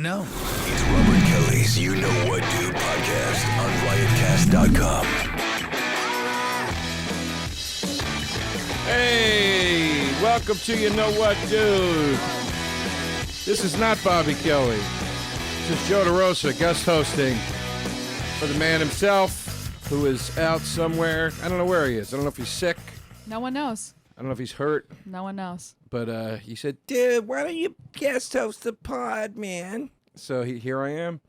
No. It's Robert Kelly's You Know What Dude podcast on riotcast.com. Hey, welcome to You Know What Dude. This is not Bobby Kelly. This is Joe DeRosa guest hosting for the man himself who is out somewhere. I don't know where he is. I don't know if he's sick. No one knows. I don't know if he's hurt. No one knows. But he said, dude, why don't you guest host the pod, man? So here I am.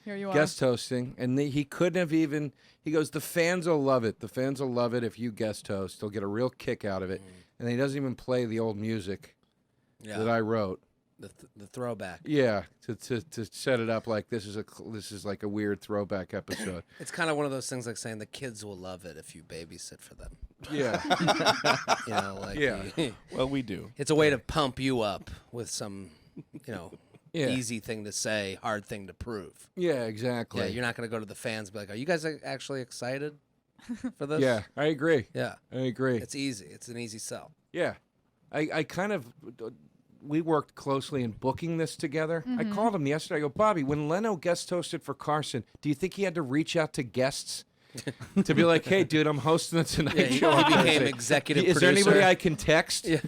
Here you Guest hosting. And he couldn't have even, he goes, the fans will love it. The fans will love it if you guest host. They'll get a real kick out of it. And he doesn't even play the old music that I wrote. The throwback. Yeah, to set it up like this is like a weird throwback episode. It's kind of one of those things like saying the kids will love it if you babysit for them. Yeah. You know, like Yeah. Well, we do. It's a way to pump you up with some, Yeah. easy thing to say, hard thing to prove. Yeah, exactly. Yeah, you're not going to go to the fans and be like, "Are you guys actually excited for this?" Yeah, I agree. Yeah. I agree. It's easy. It's an easy sell. Yeah. I kind of, we worked closely in booking this together. I called him yesterday. I go, Bobby, when Leno guest hosted for Carson, do you think he had to reach out to guests to be like, hey, dude, I'm hosting the Tonight Show. He on became Thursday. executive Is producer. there anybody I can text? Yeah.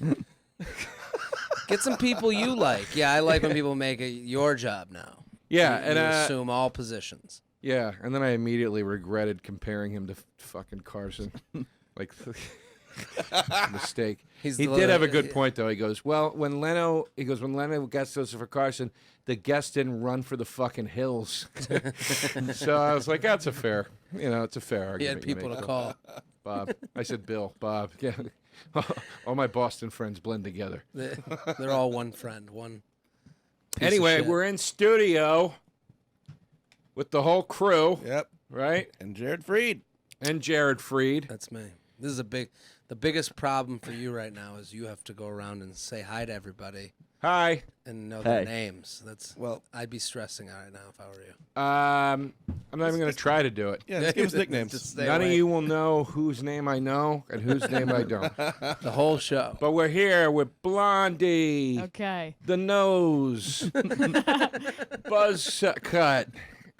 Get some people you like. Yeah, I like when people make it your job now. Yeah, You and assume all positions. yeah, and then I immediately regretted comparing him to fucking Carson. Like, mistake. He did have a good point, though. He goes, well, when Leno guest hosted for Carson, the guest didn't run for the fucking hills. So I was like, that's a fair, it's a fair argument. He had people to call. Bob. I said, Bill, Bob. Yeah. All my Boston friends blend together. They're all one friend, one piece of Anyway, shit. we're in studio with the whole crew, Yep. right? And Jared Freid. And Jared Freid. That's me. This is the biggest problem for you right now is you have to go around and say hi to everybody Hi. and know their names. I'd be stressing out right now if I were you. I'm not even going to try to do it. Yeah, just give us nicknames. Just stay None away. of you will know whose name I know and whose name I don't. The whole show. But we're here with Blondie, Okay. the Nose, Buzz Cut,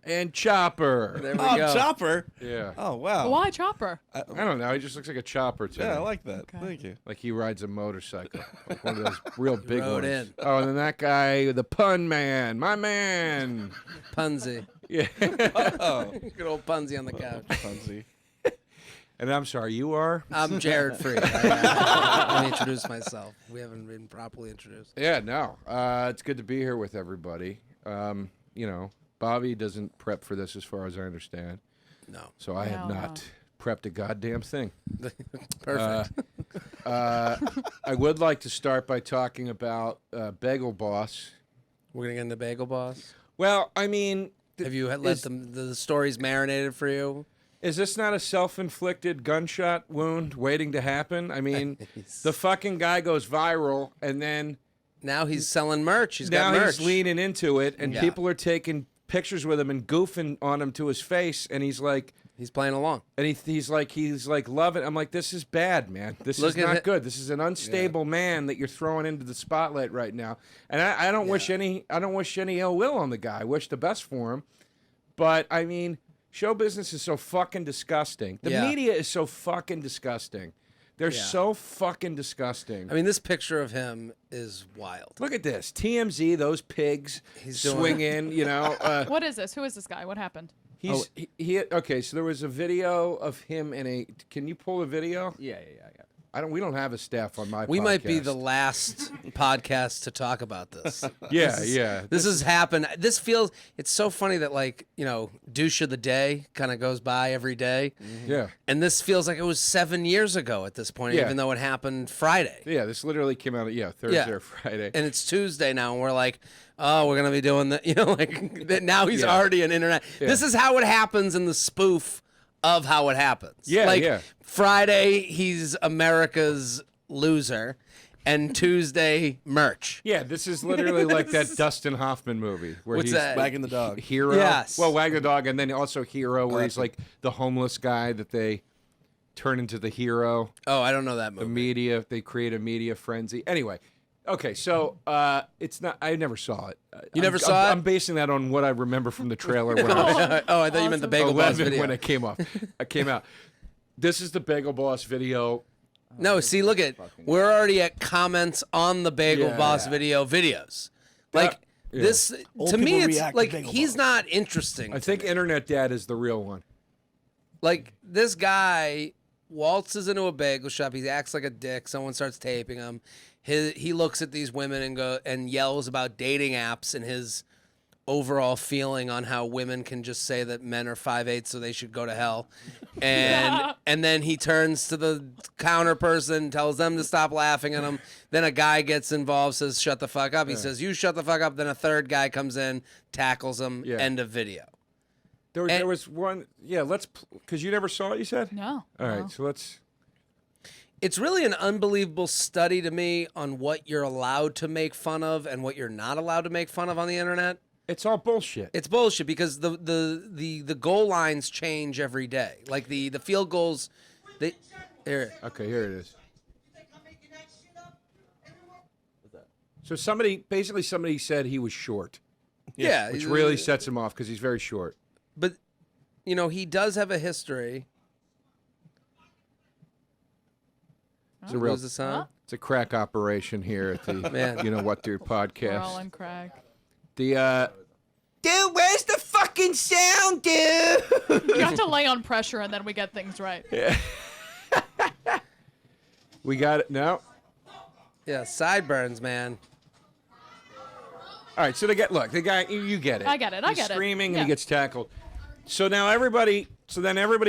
and Chopper. There we Oh, go. Chopper. Yeah. Oh, wow. Why Chopper? I don't know. He just looks like a chopper to me. Yeah, I like that. Okay. Thank you. Like he rides a motorcycle. Like one of those real big rode ones. in. Oh, and then that guy, the pun man. My man. Punzi. Yeah. Oh, Good old Punzi on the couch. Funzy. And I'm sorry, you are? I'm Jared Freid. Let me introduce myself. We haven't been properly introduced. Yeah, no. It's good to be here with everybody. Bobby doesn't prep for this as far as I understand. No. So I have No, not prepped a goddamn thing. Perfect. I would like to start by talking about Bagel Boss. We're going to get into Bagel Boss. Well, I mean, Have you let the stories marinated for you? is this not a self-inflicted gunshot wound waiting to happen? I mean, the fucking guy goes viral, and then Now he's selling merch. He's got now merch. he's leaning into it, and Yeah. people are taking pictures with him and goofing on him to his face, and he's like, He's playing along. and he's like, love it. I'm like, this is bad, man. This Look is at not it. good. This is an unstable man that you're throwing into the spotlight right now. And I don't wish any ill will on the guy. I wish the best for him. But I mean, show business is so fucking disgusting. The Yeah. media is so fucking disgusting. They're Yeah. so fucking disgusting. I mean, this picture of him is wild. Look at this. TMZ, those pigs He's doing- swing in, What is this? Who is this guy? What happened? Okay, so there was a video of him in a. Can you pull a video? Yeah. We don't have a staff on my. We might be podcast. the last podcast to talk about this. Yeah. This has happened. This feels, it's so funny that douche of the day kind of goes by every day. Yeah. And this feels like it was 7 years ago at this point, Yeah. even though it happened Friday. Yeah, this literally came out, Thursday Yeah. or Friday. And it's Tuesday now, and we're like, oh, we're going to be doing that. Now he's Yeah. already an internet. Yeah. This is how it happens in the spoof of how it happens. Yeah, yeah. Friday, he's America's loser, and Tuesday, merch. Yeah, this is literally like that Dustin Hoffman movie where What's he's that? Wagging the dog. Hero. Yes. Well, Wag the Dog, and then also Hero, where that's he's like the homeless guy that they turn into the hero. Oh, I don't know that The movie. media, they create a media frenzy. Anyway, Okay, so it's not. I never saw it. You never saw it? I'm basing that on what I remember from the trailer. When I Oh, I thought you meant the Bagel Boss video. when it came off. It came out. This is the Bagel Boss video. No, see, look at we're already at comments on the Bagel Boss videos. Like this Old to me, people it's react to like Bagel he's Boss. not interesting. I think Internet Dad is the real one. Like this guy waltzes into a bagel shop. He acts like a dick. Someone starts taping him. He looks at these women and yells about dating apps and his overall feeling on how women can just say that men are 5'8", so they should go to hell. And then he turns to the counter person, tells them to stop laughing at him. Then a guy gets involved, says, shut the fuck up. He says, you shut the fuck up. Then a third guy comes in, tackles him, end of video. There was one. Yeah, because you never saw it, you said? No. All right, so let's. It's really an unbelievable study to me on what you're allowed to make fun of and what you're not allowed to make fun of on the internet. It's all bullshit. It's bullshit because the goal lines change every day. Like the field goals, here. Okay, here it is. So somebody said he was short, Yeah, which really sets him off because he's very short. But he does have a history. It's a real. Who's the sound? It's a crack operation here at the Man. You Know What Dude We're all podcast. on crack. The dude, where's the fucking sound, dude? You have to lay on pressure and then we get things right. We got it now. Yeah, sideburns, man. All right, so the guy, you get it. I get it, He's it. screaming and Yeah. he gets tackled. So now everybody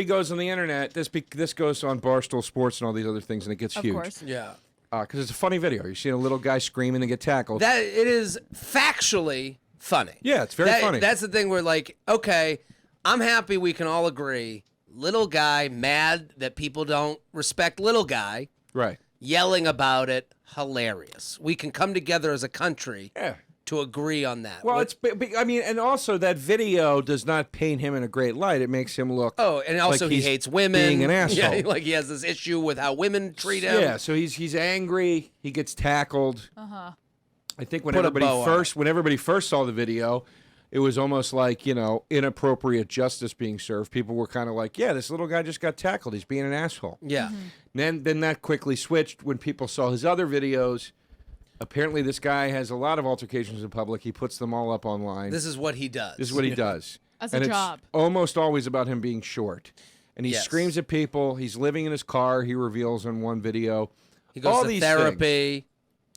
goes on the internet. This goes on Barstool Sports and all these other things, and it gets Of huge. course. Yeah. Because it's a funny video. You're seeing a little guy screaming and get tackled. That it is factually funny. Yeah, it's very funny. That's the thing where like, okay, I'm happy we can all agree. Little guy mad that people don't respect little guy, right. yelling about it, hilarious. We can come together as a country Yeah. to agree on that. Well, What- I mean, and also that video does not paint him in a great light. It makes him look. Oh, and also like he he's hates women. being an asshole. Yeah, like he has this issue with how women treat him. Yeah, so he's angry. He gets tackled. I think when Put a everybody bow on first saw the video, it was almost like inappropriate justice being served. People were kind of like, "Yeah, this little guy just got tackled. He's being an asshole." Yeah. Then that quickly switched when people saw his other videos. Apparently, this guy has a lot of altercations in public. He puts them all up online. This is what he does. This is what he does. As and a it's job. almost always about him being short. And he Yes. screams at people. He's living in his car, he reveals in one video. He goes all to these therapy.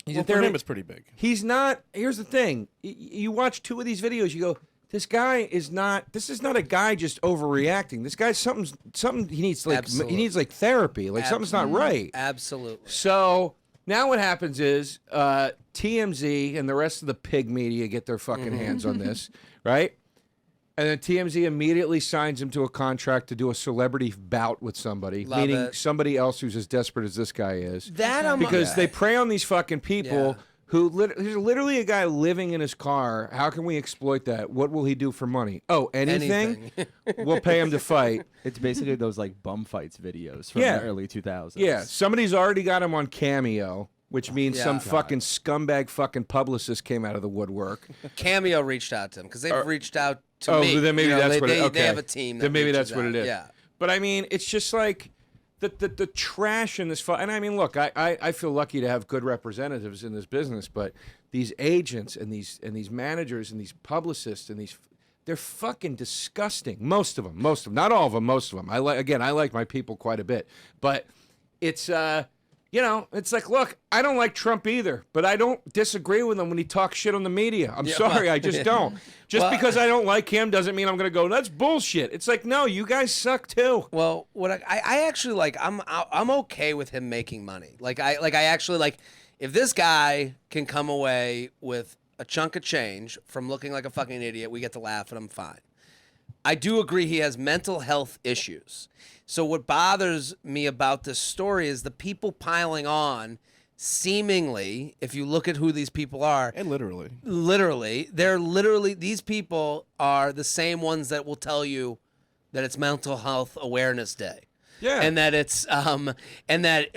He's Well, in for therapy. him, it's pretty big. He's not. Here's the thing. You watch two of these videos, you go, this guy is not. This is not a guy just overreacting. This guy's something. He needs Absolutely. he needs like therapy. Like something's not right. Absolutely. So now what happens is TMZ and the rest of the pig media get their fucking hands on this, right? And then TMZ immediately signs him to a contract to do a celebrity bout with somebody, Love meaning it. somebody else who's as desperate as this guy is. That I'm Because they prey on these fucking people Yeah. who there's literally a guy living in his car. How can we exploit that? What will he do for money? Oh, anything? We'll pay him to fight. It's basically those like bum fights videos from Yeah. the early 2000s. Yeah, somebody's already got him on Cameo, which means Yeah. some God. fucking scumbag fucking publicist came out of the woodwork. Cameo reached out to him because they've reached out to me. then maybe that's what it is. Okay. They have a team. Then that maybe reaches that's what out. it is. Yeah. But I mean, it's just like the trash in this. And I mean, look, I feel lucky to have good representatives in this business, but these agents and these managers and these publicists and they're fucking disgusting. Most of them, not all of them, most of them. I like my people quite a bit, but it's it's like, look, I don't like Trump either, but I don't disagree with him when he talks shit on the media. I'm sorry, I just don't. Just because I don't like him doesn't mean I'm going to go, that's bullshit. It's like, no, you guys suck too. Well, what I actually like, I'm okay with him making money. Like I actually like, if this guy can come away with a chunk of change from looking like a fucking idiot, we get to laugh at him, fine. I do agree he has mental health issues. So what bothers me about this story is the people piling on, seemingly, if you look at who these people are, And literally. these people are the same ones that will tell you that it's Mental Health Awareness Day. and that it's and that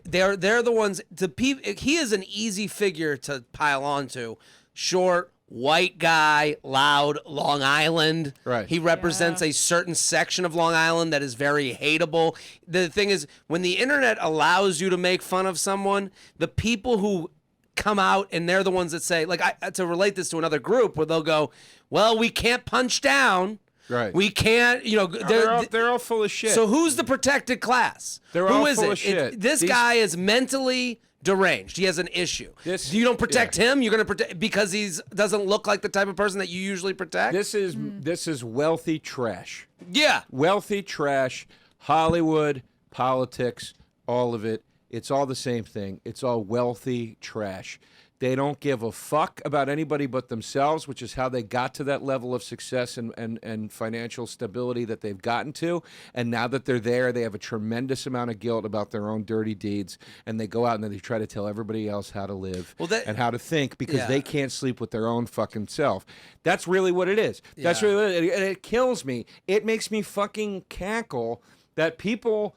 they're the ones he is an easy figure to pile onto. Short, white guy, loud, Long Island. Right. He represents a certain section of Long Island that is very hateable. The thing is, when the internet allows you to make fun of someone, the people who come out and they're the ones that say, like, to relate this to another group where they'll go, well, we can't punch down. Right. We can't, They're all full of shit. So who's the protected class? They're Who all is full it? of shit. This guy is mentally deranged. He has an issue. You don't protect him. You're going to protect because he doesn't look like the type of person that you usually protect. This is wealthy trash. Yeah. Wealthy trash. Hollywood, politics, all of it. It's all the same thing. It's all wealthy trash. They don't give a fuck about anybody but themselves, which is how they got to that level of success and financial stability that they've gotten to. And now that they're there, they have a tremendous amount of guilt about their own dirty deeds. And they go out and they try to tell everybody else how to live and how to think because they can't sleep with their own fucking self. That's really what it is. That's really what it is. And it kills me. It makes me fucking cackle that people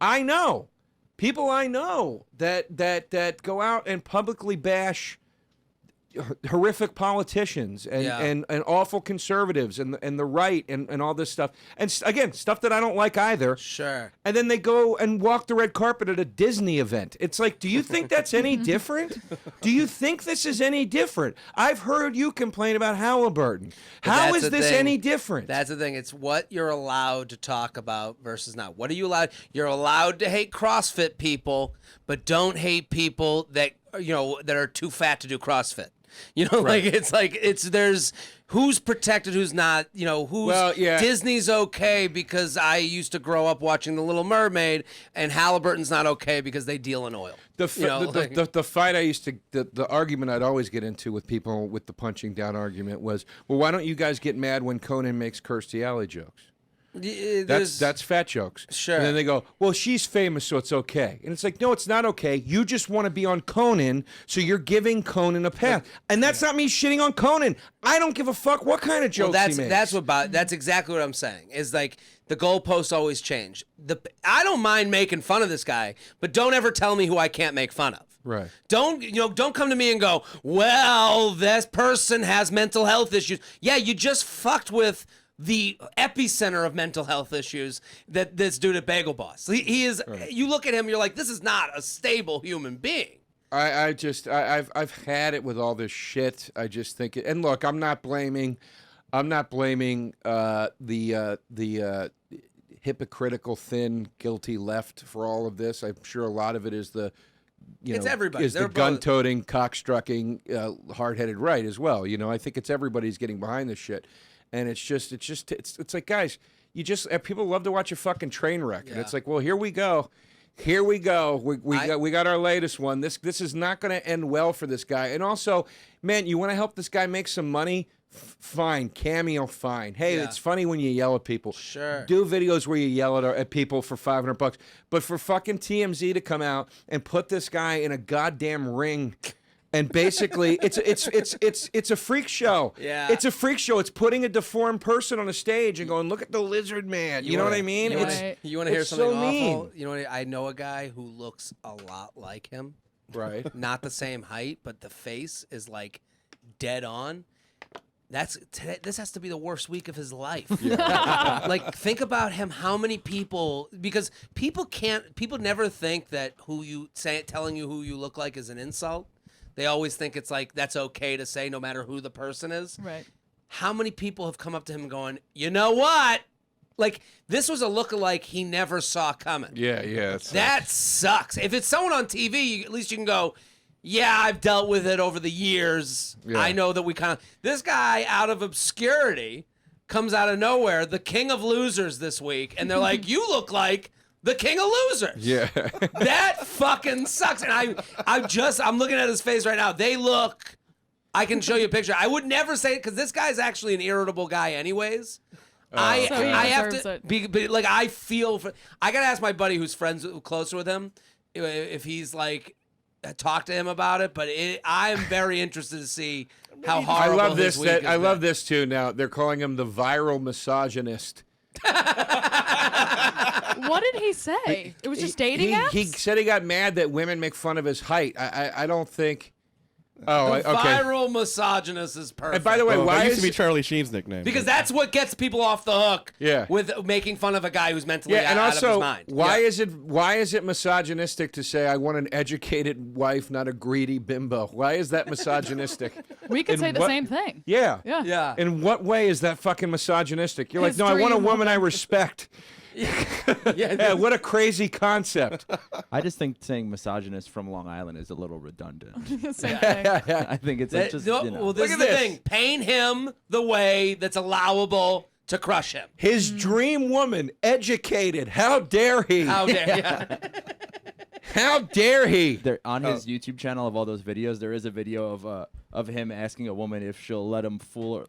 I know that go out and publicly bash horrific politicians and awful conservatives and the right and all this stuff. And again, stuff that I don't like either. Sure. And then they go and walk the red carpet at a Disney event. It's like, do you think that's any different? Do you think this is any different? I've heard you complain about Halliburton. How is this any different? That's the thing. It's what you're allowed to talk about versus not. What are you allowed? You're allowed to hate CrossFit people, but don't hate people that that are too fat to do CrossFit. There's who's protected, who's not, Disney's okay because I used to grow up watching The Little Mermaid, and Halliburton's not okay because they deal in oil. The fight I used to, the argument I'd always get into with people with the punching down argument was, well, why don't you guys get mad when Conan makes Kirstie Alley jokes? That's fat jokes. Sure. And then they go, well, she's famous, so it's okay. And it's like, no, it's not okay. You just want to be on Conan, so you're giving Conan a path. And that's not me shitting on Conan. I don't give a fuck what kind of jokes he makes. That's exactly what I'm saying. Is like the goalposts always change. I don't mind making fun of this guy, but don't ever tell me who I can't make fun of. Right. Don't come to me and go, well, this person has mental health issues. Yeah, you just fucked with the epicenter of mental health issues that this dude at Bagel Boss. He is. Right. You look at him, you're like, this is not a stable human being. I've had it with all this shit. I just think it. And look, I'm not blaming the hypocritical, thin, guilty left for all of this. I'm sure a lot of it is it's everybody. Is the gun-toting, cock-strucking, hard-headed right as well. I think it's everybody's getting behind this shit. And it's like, guys, people love to watch a fucking train wreck. And it's like, well, here we go. We got our latest one. This is not going to end well for this guy. And also, man, you want to help this guy make some money? Fine. Cameo, fine. Hey, it's funny when you yell at people. Sure. Do videos where you yell at people for $500. But for fucking TMZ to come out and put this guy in a goddamn ring. And basically, it's a freak show. Yeah. It's a freak show. It's putting a deformed person on a stage and going, look at the lizard man. You know what I mean? You want to hear something so awful? I know a guy who looks a lot like him. Right. Not the same height, but the face is like dead on. This has to be the worst week of his life. Yeah. Like, think about him. How many people? Because people never think that telling you who you look like is an insult. They always think it's like, that's okay to say no matter who the person is. Right. How many people have come up to him going, you know what? Like, this was a lookalike he never saw coming. Yeah. That sucks. If it's someone on TV, at least you can go, yeah, I've dealt with it over the years. Yeah. I know that we kind of... This guy out of obscurity comes out of nowhere, the king of losers this week, and they're like, you look like... the king of losers. Yeah. That fucking sucks. And I'm looking at his face right now. I can show you a picture. I would never say it because this guy's actually an irritable guy anyways. I have to be like, I feel for, I got to ask my buddy who's closer with him if he's like, talk to him about it. But I'm very interested to see how horrible I love this. his week has been. Love this too. Now they're calling him the viral misogynist. What did he say? It was just dating apps? He said he got mad that women make fun of his height. I don't think. Oh, The okay. viral misogynist is perfect. And by the way, That why used is to be Charlie Sheen's nickname. because that's what gets people off the hook. Yeah. With making fun of a guy who's mentally and out of his also mind. why is it misogynistic to say I want an educated wife, not a greedy bimbo? Why is that misogynistic? We could In say the what- same thing. Yeah. Yeah. Yeah. In what way is that fucking misogynistic? You're His like, no, I want a dream woman I woman. respect. Yeah, what a crazy concept. I just think saying misogynist from Long Island is a little redundant. Same thing. I think it's like just, No, you know. well, this is Look the at this. thing. Paint him the way that's allowable to crush him. His dream woman, educated. How dare he? How dare you? How dare he? There, on his YouTube channel of all those videos, there is a video of him asking a woman if she'll let him fool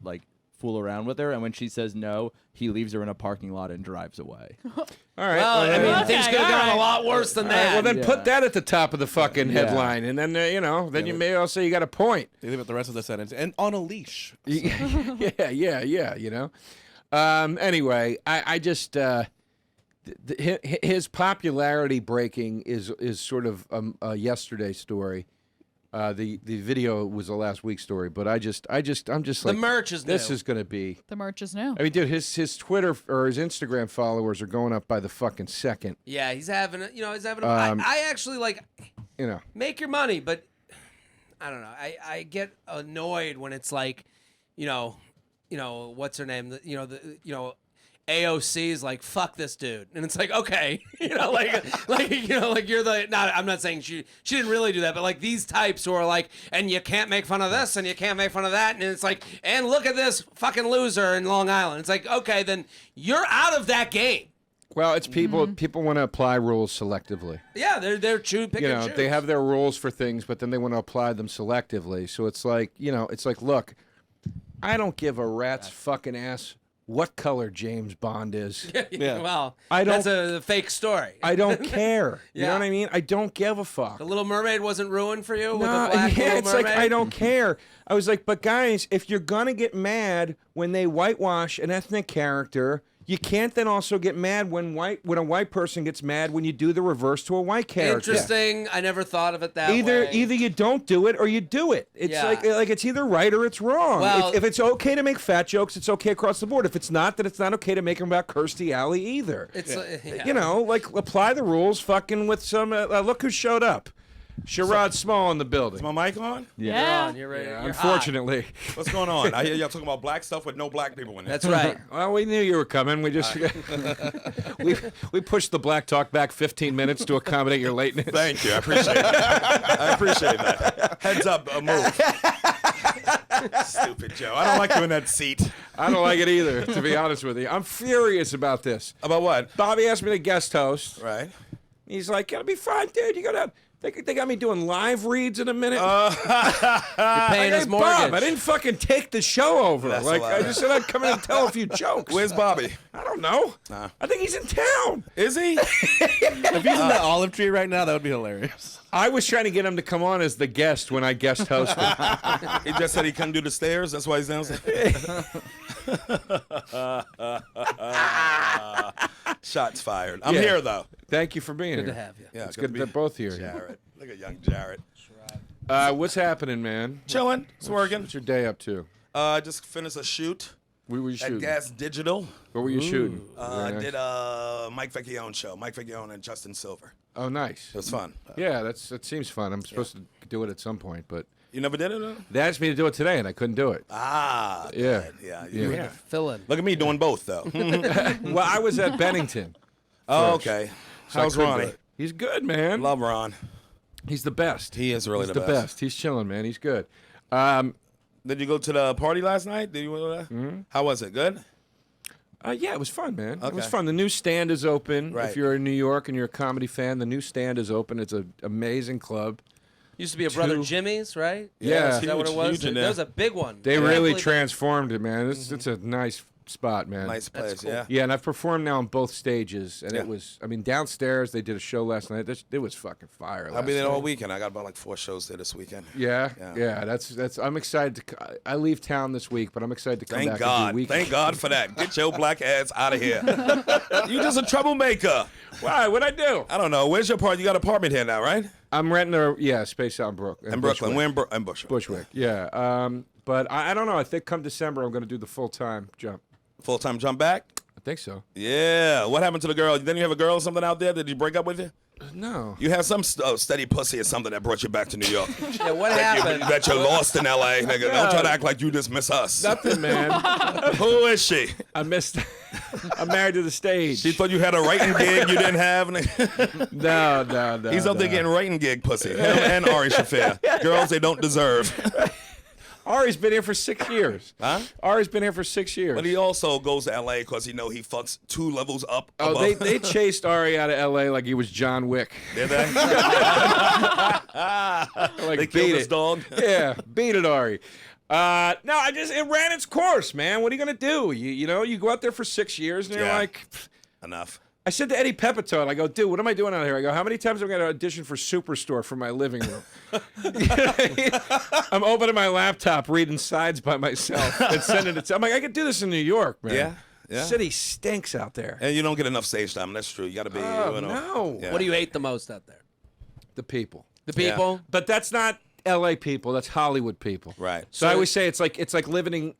around with her, and when she says no, he leaves her in a parking lot and drives away. All right. Well, I mean, Okay, things could have all gone right. a lot worse than all right, that. well, then Yeah. put that at the top of the fucking Yeah. headline, and then then you may also you got a point. They leave it the rest of the sentence. And on a leash. yeah. Anyway, I just his popularity breaking is sort of a yesterday story. The video was a last week story, but I'm just the like merch is this new. is gonna be. The merch is new. I mean, dude, his Twitter or his Instagram followers are going up by the fucking second. Yeah, he's having Um, I actually like You know. make your money, but I don't know. I get annoyed when it's like, what's her name? AOC is like, fuck this dude, and it's like, okay, you're the. I'm not saying she didn't really do that, but like these types who are like, and you can't make fun of this, and you can't make fun of that, and it's like, and look at this fucking loser in Long Island. It's like, okay, then you're out of that game. Well, it's people. People want to apply rules selectively. Yeah, they're pick You and know, choose. they have their rules for things, but then they want to apply them selectively. So it's like, look, I don't give a rat's fucking ass what color James Bond is. Yeah. Well, I that's don't- a fake story. I don't care. You know Yeah. what I mean? I don't give a fuck. The Little Mermaid wasn't ruined for you with No, the black yeah, Little it's Mermaid? like I don't care. I was like, but guys, if you're gonna get mad when they whitewash an ethnic character, you can't then also get mad when a white person gets mad when you do the reverse to a white character. Interesting. I never thought of it that Either way. you don't do it or you do it. It's Yeah. like it's either right or it's wrong. Well- if it's okay to make fat jokes, it's okay across the board. If it's not, then it's not okay to make them about Kirstie Alley either. It's yeah. You know, like apply the rules. Fucking with some. Look who showed up. Sherrod Small in the building. Is my mic on? Yeah. You're ready. Yeah, You're unfortunately. What's going on? I hear y'all talking about black stuff with no black people in it. hot. That's right. Well, we knew you were coming. We just we pushed the black talk back 15 minutes to accommodate your lateness. Thank you. I appreciate that. I appreciate that. Heads up, a move. Stupid Joe. I don't like you in that seat. I don't like it either, to be honest with you. I'm furious about this. About what? Bobby asked me to guest host. Right. He's like, "It'll be fine, dude. You go down." They got me doing live reads in a minute. You're paying his Hey, mortgage. Bob, I didn't fucking take the show over. That's Like a I lie. just said, I'd come in and tell a few jokes. Where's Bobby? I don't know. I think he's in town. Is he? If he's in the olive tree right now, that would be hilarious. I was trying to get him to come on as the guest when I guest hosted. He just said he couldn't do the stairs. That's why he's downstairs. Shots fired. I'm Yeah. here though. Thank you for being Good here. to have you. Yeah, It's good they're both here. Jarrett. Look at young Jarrett. What's happening, man? Chilling. It's working. What's your day up to? Just finished a shoot What were you at shooting? Gas Digital. What were you shooting? I Very did nice. a Mike Vecchione show. Mike Vecchione and Justin Silver. Oh, nice. It was fun. Yeah, that seems fun. I'm supposed to do it at some point, but You never did it? Though? they asked me to do it today, and I couldn't do it. Ah. Yeah. good. Yeah. Yeah. Fill in. Look at me doing both though. Well, I was at Bennington. Oh, okay. so I How's couldn't do Ronnie? it. He's good, man. Love Ron. He's the best. He is really He's the best. He's chilling, man. He's good. Did you go to the party last night? Did you go to that? How was it? Good? Yeah, it was fun, man. It was Okay. fun. The new stand is open. Right. If you're in New York and you're a comedy fan, the new stand is open. It's an amazing club. Used to be a Brother Two- Jimmy's, right? Yeah. Is that what it was? Huge in That there. was a big one. They I can't really believe it. transformed it, man. It's a nice spot, man. Nice place, cool. yeah. Yeah, and I've performed now on both stages, and Yeah. it was, I mean, downstairs they did a show last night. It was fucking fire. I'll last be there all night. weekend. I got about like 4 shows there this weekend. Yeah, Yeah. yeah. That's. I'm excited to. I leave town this week, but I'm excited to come Thank back God. and do weekend. Thank God for that. Get your black ass out of here. You just a troublemaker. Why? What'd I do? I don't know. Where's your part? You got an apartment here now, right? I'm renting a space out in Brooklyn. In Brooklyn. We're in Bushwick. Bushwick. Yeah. But I don't know. I think come December I'm going to do the full-time jump. Full-time jump back? I think so. Yeah. What happened to the girl? Didn't you have a girl or something out there? Did you break up with you? No. You had some steady pussy or something that brought you back to New York. Yeah, what happened? That you're lost in L.A. Nigga, don't try to act like you just miss us. Nothing, man. Who is she? I missed. I'm married to the stage. She thought you had a writing gig you didn't have. No. He's up there getting writing gig pussy. Him and Ari Shafir. Girls they don't deserve. Ari's been here for 6 years. Huh? Ari's been here for 6 years. But he also goes to L.A. because he know he fucks 2 levels up above. Oh, they chased Ari out of L.A. like he was John Wick. Did they? Like, They killed his dog. Yeah, beat it, Ari. No, it ran its course, man. What are you gonna do? You know, you go out there for 6 years and you're Yeah. like. Enough. I said to Eddie Pepitone, I go, dude, what am I doing out here? I go, how many times am I going to audition for Superstore for my living room? I'm opening my laptop, reading sides by myself, and sending it. I'm like, I could do this in New York, man. Yeah. Yeah. City stinks out there. And you don't get enough stage time. That's true. You got to be. Oh, you know, no. Yeah. What do you hate the most out there? The people. The people? But that's not L.A. people. That's Hollywood people. Right. So I always say it's like living in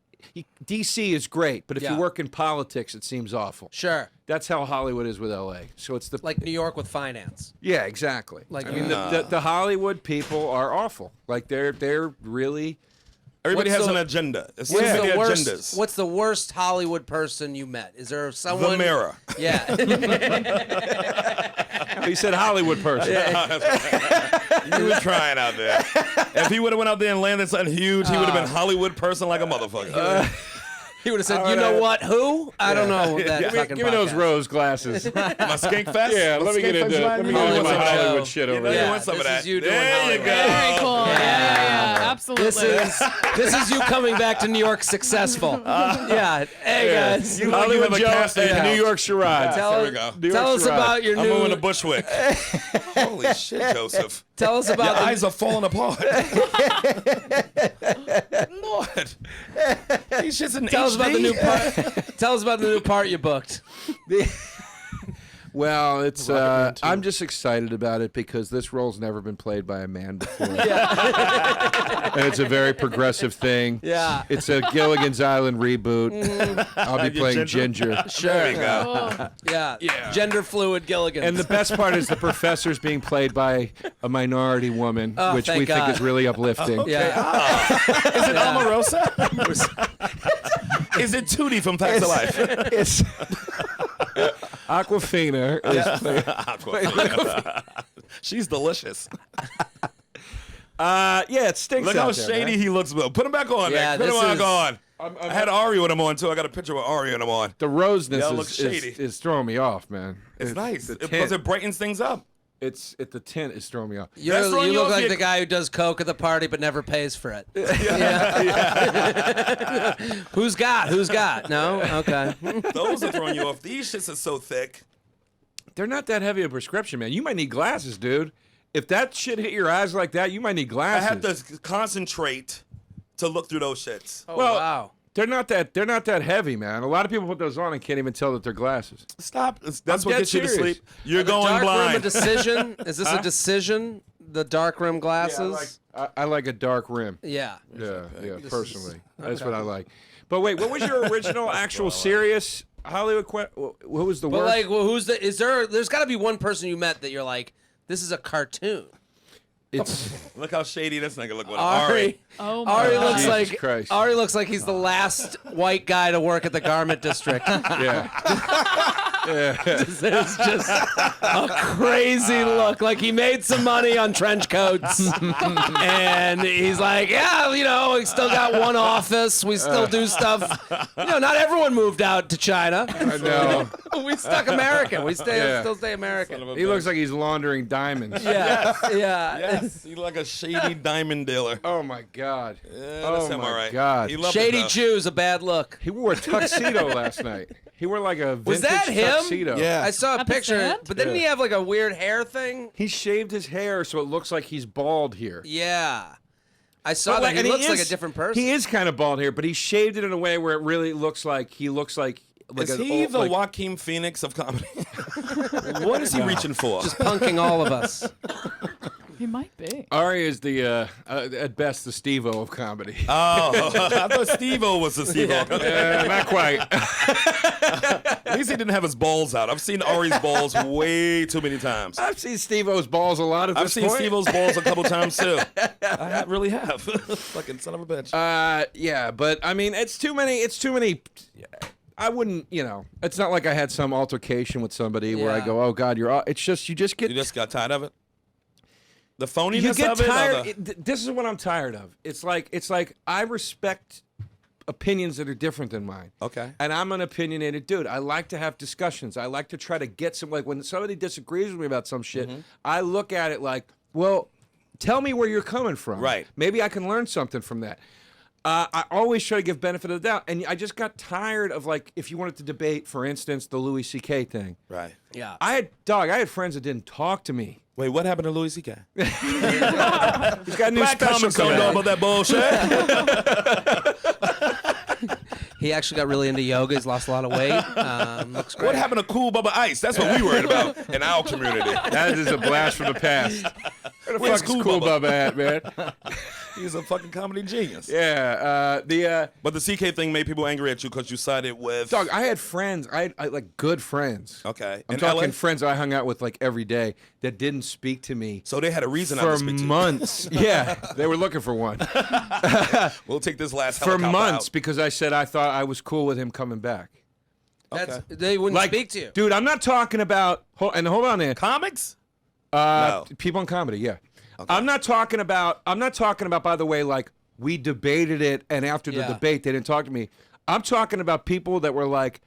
D.C. is great, but if Yeah. you work in politics, it seems awful. Sure. That's how Hollywood is with L.A. So it's the Like New York with finance. yeah, exactly. Like- I mean, the Hollywood people are awful. Like they're really. Everybody What's has the- an agenda. There's so What's many the worst? agendas. What's the worst Hollywood person you met? Is there someone? The Mirror. Yeah. He said Hollywood person. You were trying out there. If he would have went out there and landed something huge, he would have been Hollywood person like a motherfucker. He would have said, "You know what? Who? I don't know that Give fucking me those podcast." rose glasses. My skink fest? Yeah, let me get into let me get into my Hollywood shit over You there. want some of this that? is you doing there you Hollywood. go. Very cool. Yeah, absolutely. This is you coming back to New York successful. Yeah. Hey guys. You Hollywood have a Joe casting and house. New York Sherrod. Tell, there we go. New York tell us Sherrod. about your I'm moving to new. Bushwick. Holy shit, Joseph. Tell us Your about eyes are falling apart. Lord. These shit's in Tell us about the HD. new part. Tell us about the new part you booked. Well, it's I'm just excited about it because this role's never been played by a man before. And it's a very progressive thing. Yeah. It's a Gilligan's Island reboot. I'll be playing Ginger. There we go. Cool. Yeah. Gender fluid Gilligan. And the best part is the professor's being played by a minority woman, Oh, which thank we think God. is really uplifting. yeah. Is it Omarosa? Is it Tootie from Facts of Life? It's Aquafina is She's delicious. yeah, it stinks. Look out how there, shady man. he looks. Put him back on, Yeah, Nick. Put him this back is- on. I had Ari with him on, too. I got a picture with Ari and him on. The roseness Y'all look is shady. is throwing me off, man. It's nice. The Because tint, it brightens things up. the tint is throwing me off. You That's throwing you look off like your- the guy who does coke at the party but never pays for it. Who's got? No? Okay. Those are throwing you off. These shits are so thick. They're not that heavy a prescription, man. You might need glasses, dude. If that shit hit your eyes like that, you might need I glasses. have to concentrate to look through those shits. Oh, Well, wow. They're not that heavy, man. A lot of people put those on and can't even tell that they're glasses. Stop. That's I'm what dead gets you to serious. sleep. You're The going dark room a blind. decision? Is this a decision? The dark rim glasses? I like a dark rim. Yeah. Yeah, This personally. is- That's what I like. But wait, what was your original actual serious Hollywood what was the But word? like, well, there's got to be one person you met that you're like, this is a cartoon. It's Look how shady this nigga look with Ari. Oh my Ari God. looks Jesus like Christ. Ari looks like he's the last white guy to work at the garment district. yeah. It's just a crazy look. Like he made some money on trench coats, and he's like, yeah, we still got one office. We still do stuff. Not everyone moved out to China. I know. We stuck American. We still stay American. He looks like he's laundering diamonds. Yeah. Yes, he's like a shady diamond dealer. Oh my God. That's him, all right. God. He loved Shady it, though. Jew's a bad look. He wore a tuxedo last night. He wore like a vintage Was that him? tuxedo. Yeah. I saw a At the picture, stand? but didn't he have like a weird hair thing? He shaved his hair so it looks like he's bald here. Yeah. I saw But, that. He and looks like a is- different person. He is kind of bald here, but he shaved it in a way where it really looks like Is an he old, the like- Joaquin Phoenix of comedy? What is he reaching for? Just punking all of us. He might be. Ari is the at best the Steve-O of comedy. Oh, I thought Steve-O was the Steve-O. Not quite. At least he didn't have his balls out. I've seen Ari's balls way too many times. I've seen Steve-O's balls a lot at I've this seen point. Steve-O's balls a couple times too. I really have. Fucking son of a bitch. Yeah, but I mean, it's too many. I wouldn't, it's not like I had some altercation with somebody where I Yeah. go, oh God, it's just, you just get, You just got tired of it? The phoniness you get of it? tired. This is what I'm tired of. It's like I respect opinions that are different than mine. Okay. And I'm an opinionated dude. I like to have discussions. I like to try to get some, like when somebody disagrees with me about some shit, I look at it like, well, tell me where you're coming from. Right. Maybe I can learn something from that. I always try to give benefit of the doubt. And I just got tired of, like, if you wanted to debate, for instance, the Louis C.K. thing. Right. Yeah. I had friends that didn't talk to me. Wait, what happened to Louis C.K.? He's got a new Black special comics don't coming know out. about that bullshit. He actually got really into yoga. He's lost a lot of weight. Looks great. What happened to Cool Bubba Ice? That's what we worried about in our community. That is a blast from the past. Where the Where's fuck is Cool Cool Bubba at, man? He's a fucking comedy genius. Yeah, But the CK thing made people angry at you because you sided with... dog, I had friends, I like good friends. Okay. I'm In talking LA? friends I hung out with like every day that didn't speak to me So they had a reason not for to speak to months. Yeah, they were looking for one. you. We'll take this last For helicopter months out. because I said I thought I was cool with him coming back. That's, Okay. They wouldn't Like, speak to you. dude, I'm not talking about, hold on there. Comics? No. People in comedy, yeah. I'm not talking about, by the way, like, we debated it, and after the Yeah. debate, they didn't talk to me. I'm talking about people that were like,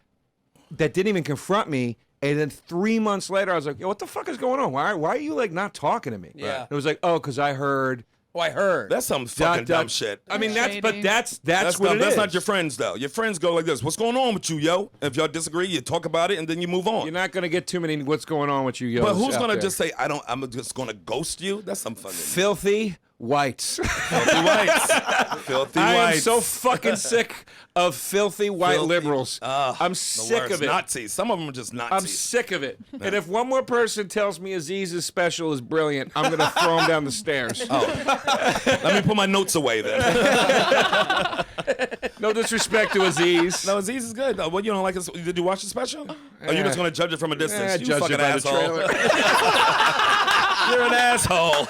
that didn't even confront me, and then 3 months later, I was like, yo, what the fuck is going on? Why are you, like, not talking to me? Yeah. And it was like, oh, because I heard. Oh, I heard. That's some fucking dumb shit. I mean, Shady. that's That's what dumb. it That's is. not your friends, though. Your friends go like this. What's going on with you, yo? If y'all disagree, you talk about it, and then you move on. You're not going to get too many what's going on with you, yo. But who's going to just say, I'm just going to ghost you? That's some fucking... Filthy whites. Filthy whites. Filthy I am whites. so fucking sick of filthy white Filthy- liberals. I'm The sick worst. of it. Nazis. Some of them are just I'm Nazis. sick of it. And if one more person tells me Aziz's special is brilliant, I'm going to throw him down the stairs. Let me put my notes away then. No disrespect to Aziz. No, Aziz is good. What, you don't like his... Did you watch the special? Or you just going to judge it from a distance? You judge fucking it by the asshole. trailer. You're an asshole.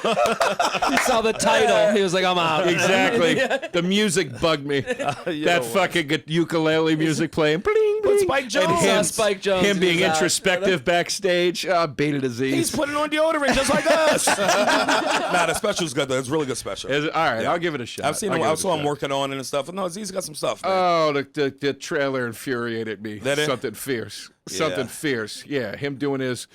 He saw the title. He was like, I'm out. Exactly. The music bugged me. That fucking ukulele music playing. Bling, But bling. Spike Jones. And him, Spike Jones him being is out. introspective backstage. Baited Aziz. He's putting on deodorant just like us. Nah, the special's good though. It's a really good special. All right, Yeah. I'll give it a shot. I've seen I'll him. give I it a saw him shot. working on it and stuff. No, Aziz got some stuff, man. Oh, the trailer infuriated me. That it? Something fierce. Yeah. Something fierce. Yeah, him doing his.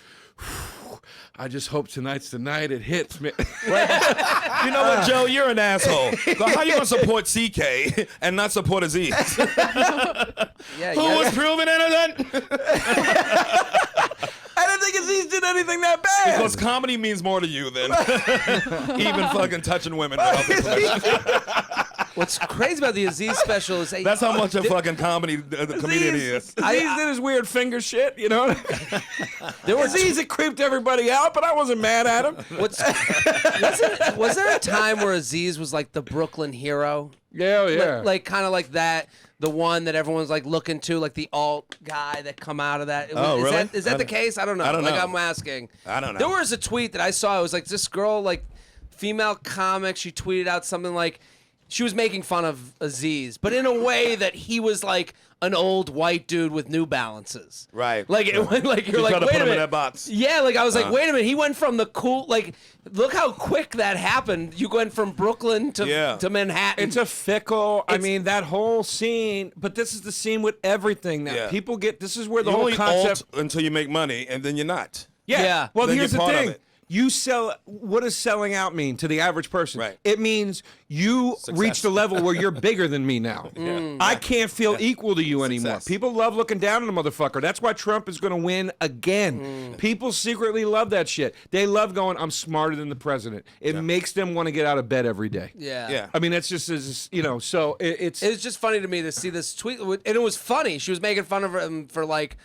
I just hope tonight's the night it hits me. You know what, Joe? You're an asshole. So how you gonna support CK and not support Aziz? Yeah, Who was proven innocent? I don't think Aziz did anything that bad. Because comedy means more to you than even fucking touching women without their permission. What's crazy about the Aziz special is That's how much a fucking comedy comedian he is. Aziz did his weird finger shit, you know? Aziz, it creeped everybody out, but I wasn't mad at him. was there a time where Aziz was like the Brooklyn hero? Yeah, yeah. Like kind of like that, the one that everyone's like looking to, like the alt guy that come out of that. Oh, is really? Is that the case? I don't know. I don't like know. I'm asking. I don't know. There was a tweet that I saw. It was like this girl, like female comic. She tweeted out something like, she was making fun of Aziz, but in a way that he was like an old white dude with New Balances. Right. Like, it went like, you're like, trying to wait put a him in minute. that box. Yeah, like I was like, wait a minute. He went from the cool, like, look how quick that happened. You went from Brooklyn to Manhattan. It's a fickle. I It's- mean, that whole scene. But this is the scene with everything now. Yeah. People get. This is where the You whole only concept. alt until you make money, and then you're not. Yeah. Well, Then here's you're the part of thing. it. You sell. What does selling out mean to the average person? Right. It means you reached a level where you're bigger than me now. I can't feel equal to you anymore. Success. People love looking down on a motherfucker. That's why Trump is going to win again. People secretly love that shit. They love going, I'm smarter than the president. It makes them want to get out of bed every day. yeah. Yeah. I mean, that's just, so it's. It was just funny to me to see this tweet, and it was funny. She was making fun of him for like,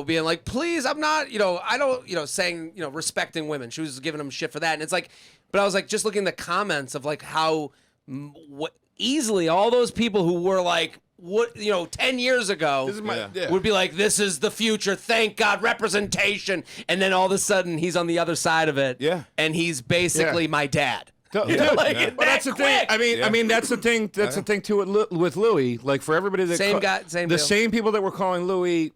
being like, please, I'm not, I don't, saying, respecting women. She was giving him shit for that, and it's like, but I was like, just looking at the comments of like how easily all those people who were like, 10 years ago would be like, this is the future. Thank God, representation, and then all of a sudden he's on the other side of it. Yeah. and he's basically my dad. Dude, Like, well, that's the thing. I mean, that's the thing. That's the thing too with Louis. Like for everybody that Same guy, same the deal. same people that were calling Louis.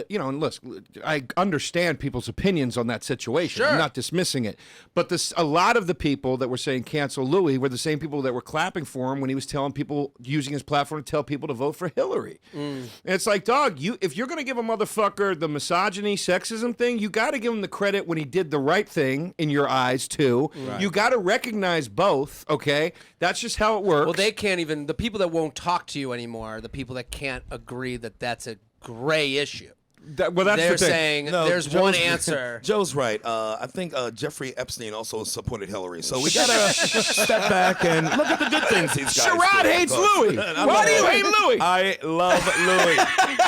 And listen, I understand people's opinions on that situation. Sure. I'm not dismissing it. But a lot of the people that were saying cancel Louis were the same people that were clapping for him when he was telling people, using his platform to tell people to vote for Hillary. And it's like, dog, if you're going to give a motherfucker the misogyny, sexism thing, you got to give him the credit when he did the right thing in your eyes, too. Right. You got to recognize both, okay? That's just how it works. Well, they can't even, the people that won't talk to you anymore are the people that can't agree that that's a gray issue. That's They're the thing. saying there's one answer. Joe's right. I think Jeffrey Epstein also supported Hillary. So we gotta step back and look at the good things these guys Sherrod do. hates Louis. Why do you hate Louis? I love Louis.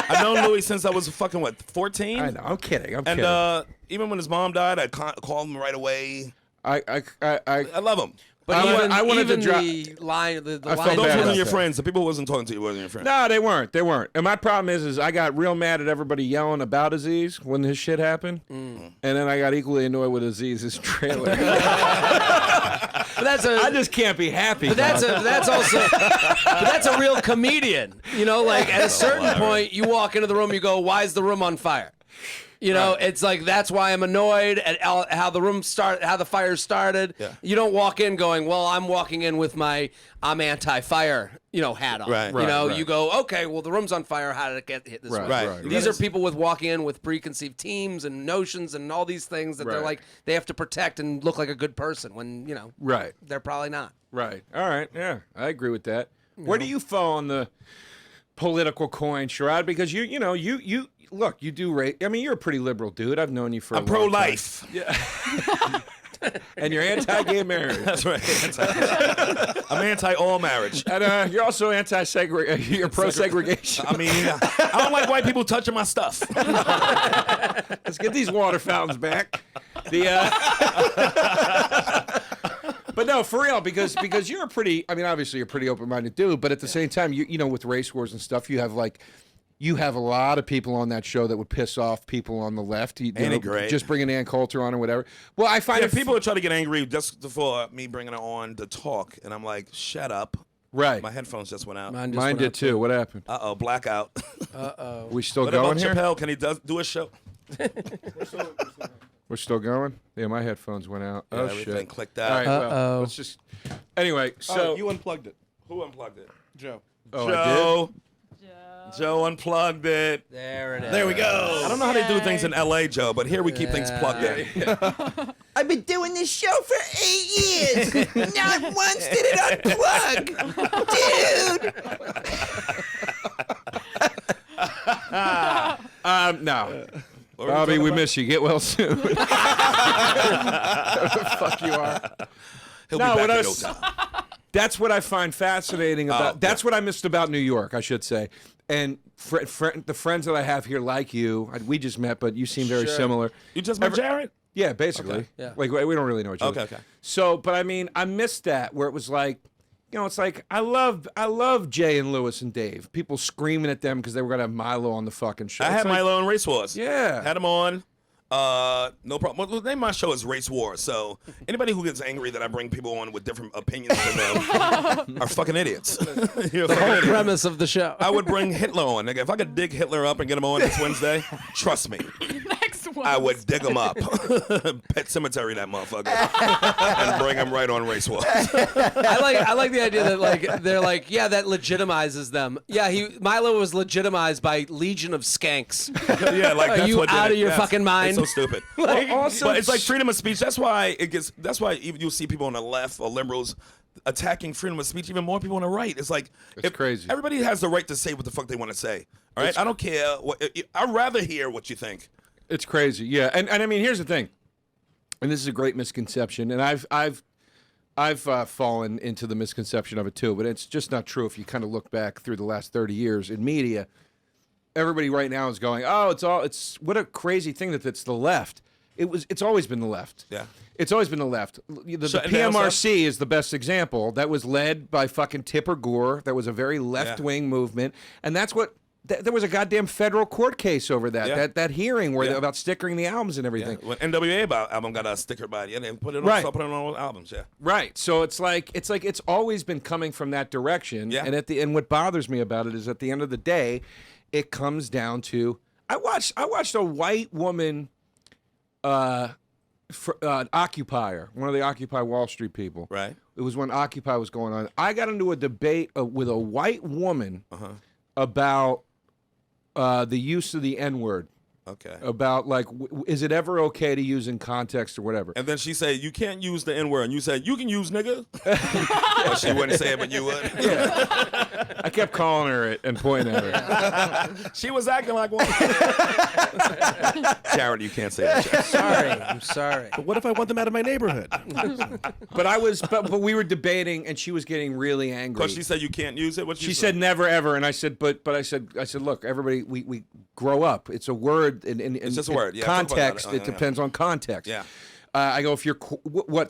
I've known Louis since I was fucking 14. I know. I'm kidding. And even when his mom died, I called him right away. I love him. But I wanted even to the line, the I line. felt Those bad wasn't about your that. friends. The people who wasn't talking to you wasn't your friends. No, they weren't. They weren't. And my problem is I got real mad at everybody yelling about Aziz when his shit happened, and then I got equally annoyed with Aziz's trailer. But I just can't be happy. But that's a real comedian. Like at a certain point, you walk into the room, you go, "Why is the room on fire?" It's like that's why I'm annoyed at how the fire started. Yeah. You don't walk in going, "Well, I'm walking in with my I'm anti-fire, hat on." Right. Right. You go, "Okay, well the room's on fire. How did it get hit this way?" Right. These are people with walking in with preconceived teams and notions and all these things that they're Right. like they have to protect and look like a good person when Right. they're probably not. Right. All right. Yeah, I agree with that. Where do you fall on the political coin, Sherrod? Because you look, you do rate. I mean, you're a pretty liberal dude. I've known you for a I'm long time. pro-life. And you're anti-gay marriage. That's right. I'm anti-all marriage. And you're also anti-segregation. You're pro-segregation. I mean, I don't like white people touching my stuff. Let's get these water fountains back. But no, for real, because you're a pretty. I mean, obviously you're a pretty open-minded dude, but at the same time, with race wars and stuff, you have a lot of people on that show that would piss off people on the left. Ain't it great? Just bringing Ann Coulter on or whatever. Well, I find People are trying to get angry just for me bringing it on to talk, and I'm like, shut up. Right. My headphones just went out. Mine did too. What happened? Blackout. We still What going about here? Chappelle? Can he do a show? We're still going? Yeah, my headphones went out. Yeah, Oh, everything shit. clicked All out. right, well, let's just... Anyway, so... you unplugged it, Who unplugged it? Joe. Oh, I Joe. Joe unplugged it. There it is. There we go. I don't know how they do things in L.A., Joe, but here we keep things plugged in. I've been doing this show for 8 years. Not once did it unplug. Dude. No. Bobby, we miss you. Get well soon. Whatever the fuck you are. He'll No, be what back I in no was- time. That's what I find fascinating about. That's what I missed about New York, I should say. And the friends that I have here, like you, we just met, but you seem very similar. You just met Jared? Yeah, basically. Okay. Yeah. Like we don't really know each other. Okay. So, but I mean, I missed that where it was like, it's like I love Jay and Lewis and Dave. People screaming at them because they were gonna have Milo on the fucking show. I It's had like, Milo in Race Wars. Yeah. Had him on. No problem. Well, the name of my show is Race War. So anybody who gets angry that I bring people on with different opinions than them are fucking idiots. You're The fucking whole idiot. premise of the show. I would bring Hitler on. Nigga, if I could dig Hitler up and get him on this Wednesday, trust me, Next one. I would dig him up. Pet cemetery that motherfucker. And bring him right on Race War. I like the idea that like they're like, yeah, that legitimizes them. Yeah, Milo was legitimized by Legion of Skanks. Yeah, like Are that's you what did out it. of your Yes. fucking mind? It's so stupid. Also, But it's like freedom of speech. That's why it gets. That's why even you'll see people on the left or liberals attacking freedom of speech. Even more people on the right. It's like It's crazy. Everybody has the right to say what the fuck they want to say. All right, I don't care. I'd rather hear what you think. It's crazy, yeah. And I mean, here's the thing, and this is a great misconception, and I've fallen into the misconception of it too, but it's just not true if you kind of look back through the last 30 years in media. Everybody right now is going, oh, it's what a crazy thing that it's the left. It's always been the left. Yeah. It's always been the left. The Shutting down PMRC is the best example. That was led by fucking Tipper Gore. That was a very left-wing movement, and that's what. There was a goddamn federal court case over that. Yeah. That hearing where Yeah. about stickering the albums and everything. When NWA album got a sticker by it, and they put it on, Right. start putting it on all albums. Yeah. Right. So it's always been coming from that direction. Yeah. And what bothers me about it is at the end of the day, it comes down to I watched a white woman Occupier, one of the Occupy Wall Street people. Right. It was when Occupy was going on. I got into a debate with a white woman about the use of the N-word. Okay. About like, is it ever okay to use in context or whatever? And then she said, "You can't use the N-word." And you said, "You can use nigga." Well, she wouldn't say it, but you would. I kept calling her it and pointing at her. She was acting like one. Sharrod, you can't say that. Sharrod. I'm sorry. But what if I want them out of my neighborhood? But we were debating, and she was getting really angry. Because she said you can't use it. What She said never ever, and I said, but I said, look, everybody, we grow up. It's a word. It's just a word. Yeah, talk about context. that. It depends on context. Yeah. I go, if you're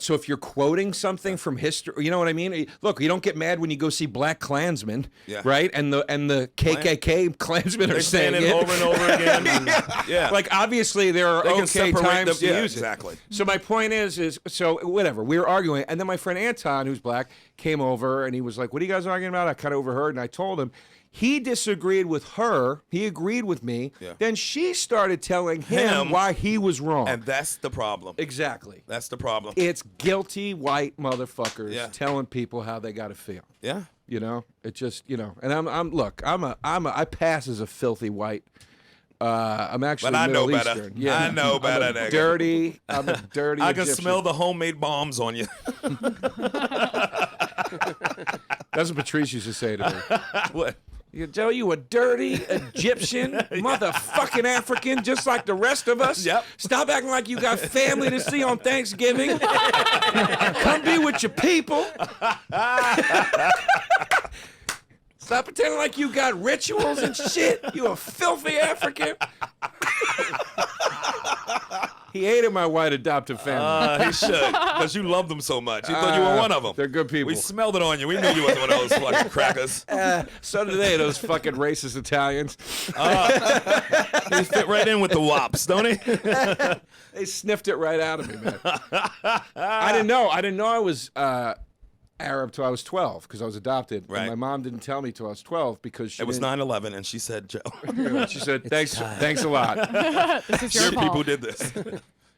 so if you're quoting something from history, you know what I mean? Look, you don't get mad when you go see Black Klansmen, Yeah. right? And the KKK Klansmen They're are saying saying it over and over again. And, yeah. Like obviously there are They can okay separate times them- to yeah, use it. exactly. So my point is so whatever, we were arguing, and then my friend Anton, who's black, came over and he was like, "What are you guys arguing about?" I kind of overheard, and I told him. He disagreed with her. He agreed with me. Yeah. Then she started telling him why he was wrong. And that's the problem. Exactly. That's the problem. It's guilty white motherfuckers Yeah. telling people how they got to feel. Yeah. You know, it just, you know, and I pass as a filthy white. I'm actually But I know Middle better. Eastern. Yeah, I know better, I'm a nigga. dirty. I'm a dirty. I can Egyptian. smell the homemade bombs on you. That's what Patrice used to say to me. What? Joe, you a dirty Egyptian, motherfucking African, just like the rest of us. Yep. Stop acting like you got family to see on Thanksgiving. Come be with your people. Stop pretending like you got rituals and shit. You a filthy African. He hated my white adoptive family. He should, because you loved them so much. You thought you were one of them. They're good people. We smelled it on you. We knew you wasn't one of those fucking crackers. So do they, those fucking racist Italians. He fit right in with the wops, don't he? They sniffed it right out of me, man. I didn't know. I was Arab till I was 12 because I was adopted. Right. And my mom didn't tell me till I was 12 because she It was didn't- 9/11, and she said, "Joe, She said, thanks a lot. This is your your fault. people did this."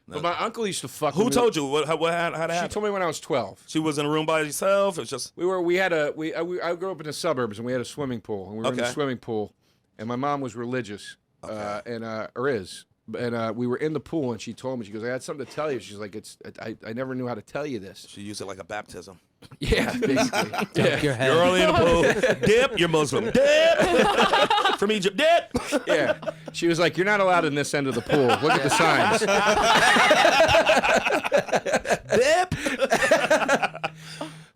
But my uncle used to fuck Who with me. told you? What had She happened? told me when I was 12. She was in a room by herself. It was just I grew up in the suburbs and we had a swimming pool. And we were in the Okay. swimming pool and my mom was religious or is. And we were in the pool and she told me, she goes, I had something to tell you. She's like, I never knew how to tell you this. she used it like a baptism. Yeah, basically. Yeah. Your head. You're early in the pool. Dip, you're Muslim. Dip. From Egypt. Dip. Yeah. She was like, you're not allowed in this end of the pool. Look at the signs. Dip.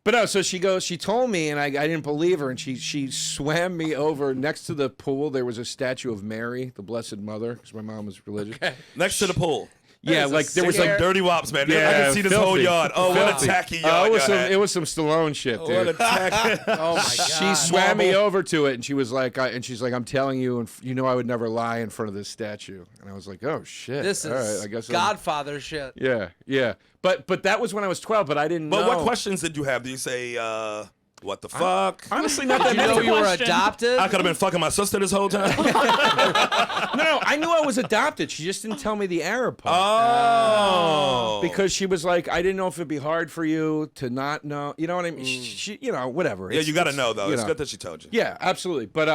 But no, so she told me, and I didn't believe her, and she swam me over. Next to the pool, there was a statue of Mary, the Blessed Mother, because my mom was religious. Next to the pool. Yeah, That is a like there was It's like like dirty wops, man. I Yeah, can see this whole filthy. yard. Oh, what a Filthy. tacky yard. it was some Stallone shit, dude. What a tacky. Oh my god. She swam me over to it, and she was like, she's like, I'm telling you, and you know, I would never lie in front of this statue. And I was like, oh shit, This all is right, I guess Godfather shit. Yeah. But that was when I was 12, but I didn't know. But what questions did you have? Do you say, what the fuck? Honestly, not Did that you know many. you were question. adopted? I could have been fucking my sister this whole time. No, I knew I was adopted. She just didn't tell me the Arab part. Oh. Because she was like, I didn't know if it'd be hard for you to not know. You know what I mean? She, you know, whatever. Yeah, you got to It's- know, though. you It's know. good that she told you. Yeah, absolutely. But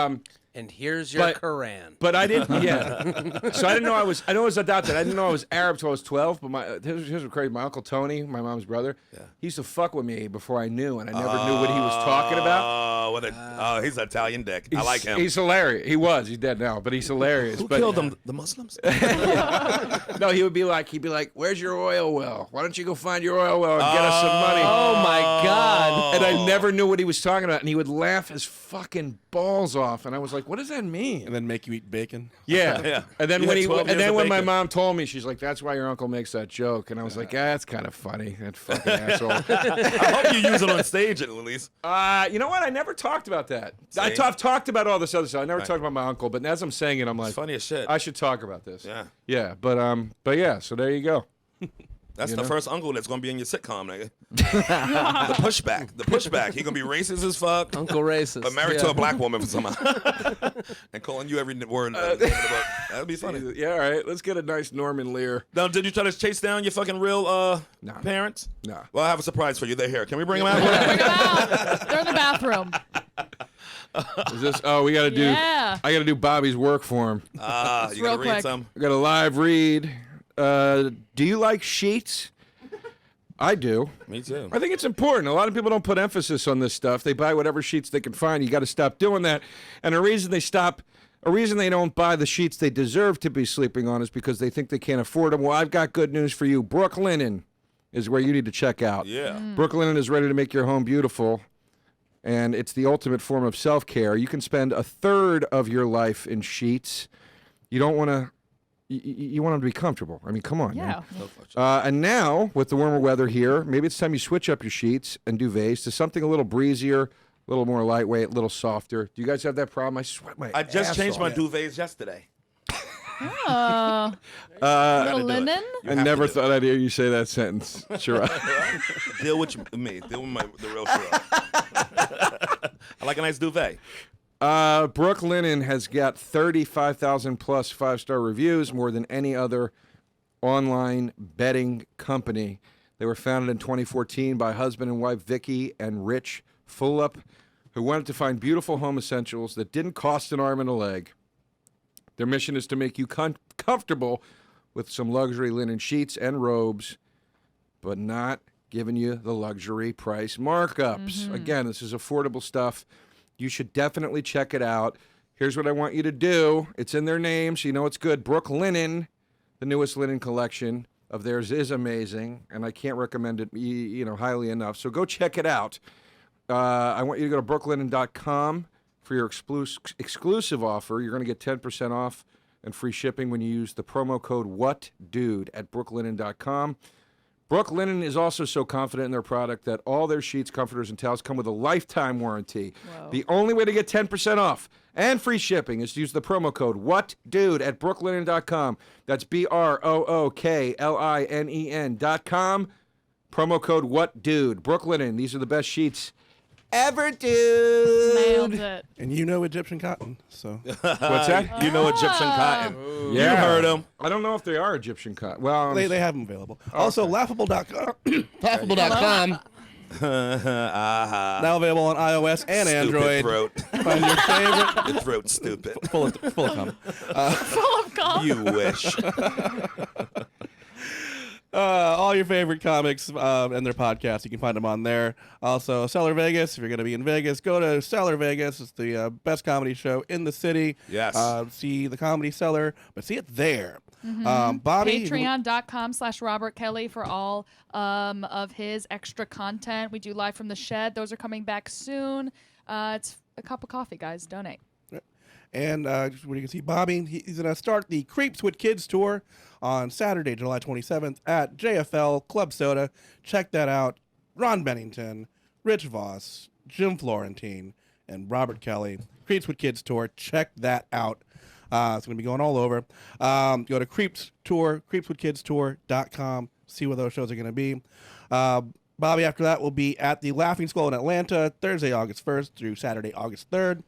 And here's your But- Quran. But I didn't. Yeah. So I didn't know I was. I know I was adopted. I didn't know I was Arab till I was 12. But here's what's crazy. My uncle Tony, my mom's brother, he used to fuck with me before I knew, and I never knew what he was talking about. Oh, he's an Italian dick. I like him. He's hilarious. He was. He's dead now, but he's hilarious. Who but, killed them? The Muslims? No, he'd be like, "Where's your oil well? Why don't you go find your oil well and get us some money?" Oh my god. And I never knew what he was talking about, and he would laugh his fucking balls off, and I was like, "What does that mean?" And then make you eat bacon. Yeah. Yeah. And then You when had 12 years of when my bacon. mom told me, she's like, "That's why your uncle makes that joke," and I was like, "That's kind of funny, that fucking asshole." I hope you use it on stage at least. You know what? I never talked about that. See? I've talked about all this other stuff. I never talked about my uncle, but as I'm saying it, I'm like, It's funny as shit. I should talk about this. Yeah. Yeah, but yeah. So there you go. That's You the know? first uncle that's going to be in your sitcom, nigga. The pushback. He going to be racist as fuck. Uncle racist. But married to a black woman for somehow. And calling you every word. That would be funny. Yeah, all right. Let's get a nice Norman Lear. Now, did you try to chase down your fucking real parents? No. Well, I have a surprise for you. They're here. Can we bring them out? Bring 'em out. They're in the bathroom. Is this? Oh, we got to do. Yeah. I got to do Bobby's work for him. You got real to read quick. some? I got a live read. Do you like sheets? I do. Me too. I think it's important. A lot of people don't put emphasis on this stuff. They buy whatever sheets they can find. You got to stop doing that. And a reason they don't buy the sheets they deserve to be sleeping on is because they think they can't afford them. Well, I've got good news for you. Brooke Linen is where you need to check out. Yeah. Brooke Linen is ready to make your home beautiful, and it's the ultimate form of self-care. You can spend a third of your life in sheets. You don't want to. You want them to be comfortable. I mean, come on, man. Yeah. And now, with the warmer weather here, maybe it's time you switch up your sheets and duvets to something a little breezier, a little more lightweight, a little softer. Do you guys have that problem? I sweat my I just ass changed off. my duvets yesterday. Oh. Little linen? I never thought I'd hear you say that sentence. Sure. Deal with me. Deal with the real Sherrod. I like a nice duvet. Brooke Linen has got 35,000 plus 5-star reviews, more than any other online bedding company. They were founded in 2014 by husband and wife Vicky and Rich Fulop, who wanted to find beautiful home essentials that didn't cost an arm and a leg. Their mission is to make you comfortable with some luxury linen sheets and robes, but not giving you the luxury price markups. Again, this is affordable stuff. You should definitely check it out. Here's what I want you to do. It's in their name, so you know it's good. Brooke Linen, the newest linen collection of theirs is amazing, and I can't recommend it highly enough. So go check it out. I want you to go to brooklinen.com for your exclusive offer. You're going to get 10% off and free shipping when you use the promo code WHATDUDE at brooklinen.com. Brooke Linen is also so confident in their product that all their sheets, comforters, and towels come with a lifetime warranty. Whoa. The only way to get 10% off and free shipping is to use the promo code WHATDUDE at brooklinen.com. That's BROOKLINEN.com. Promo code WHATDUDE. Brooke Linen, these are the best sheets ever, dude. Nailed it. And you know Egyptian cotton, so What's that? You know Egyptian cotton. You Yeah. heard him. I don't know if they are Egyptian cotton. Well, they have them available. Also, laughable.com, laughable.com, now available on iOS and Android. Throat. Find your favorite. Your throat's stupid. Full of cum. Full of gum. You wish. All your favorite comics and their podcasts, you can find them on there. Also, Cellar Vegas. If you're going to be in Vegas, go to Cellar Vegas. It's the best comedy show in the city. Yes. See the Comedy Cellar, but see it there. Bobby. Patreon.com/Robert Kelly for all of his extra content. We do Live from the Shed. Those are coming back soon. It's a cup of coffee, guys. Donate. And where you can see Bobby, he's going to start the Creeps with Kids tour on Saturday, July 27th at JFL Club Soda. Check that out. Ron Bennington, Rich Voss, Jim Florentine, and Robert Kelly. Creeps with Kids tour. Check that out. It's going to be going all over. Go to creepswithkidstour.com. See where those shows are going to be. Bobby, after that, will be at the Laughing Skull in Atlanta, Thursday, August 1st through Saturday, August 3rd.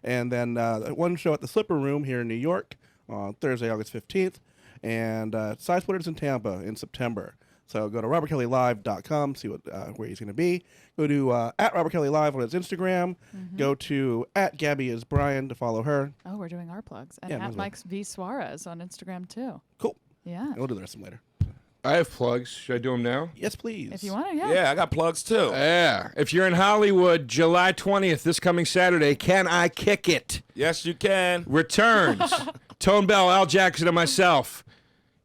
And then one show at the Slipper Room here in New York on Thursday, August 15th. And Side Splitters in Tampa in September. So go to robertkellylive.com, see where he's going to be. Go to at Robert Kelly Live on his Instagram. Go to at Gabby is Brian to follow her. Oh, we're doing our plugs. And Yeah, might at as well. Mike V. Suarez on Instagram, too. Cool. Yeah. We'll do the rest of them later. I have plugs. Should I do them now? Yes, please. If you want to, yeah. Yeah, I got plugs too. Yeah. If you're in Hollywood, July 20th, this coming Saturday, Can I Kick It? Yes, you can. Returns. Tone Bell, Al Jackson, and myself.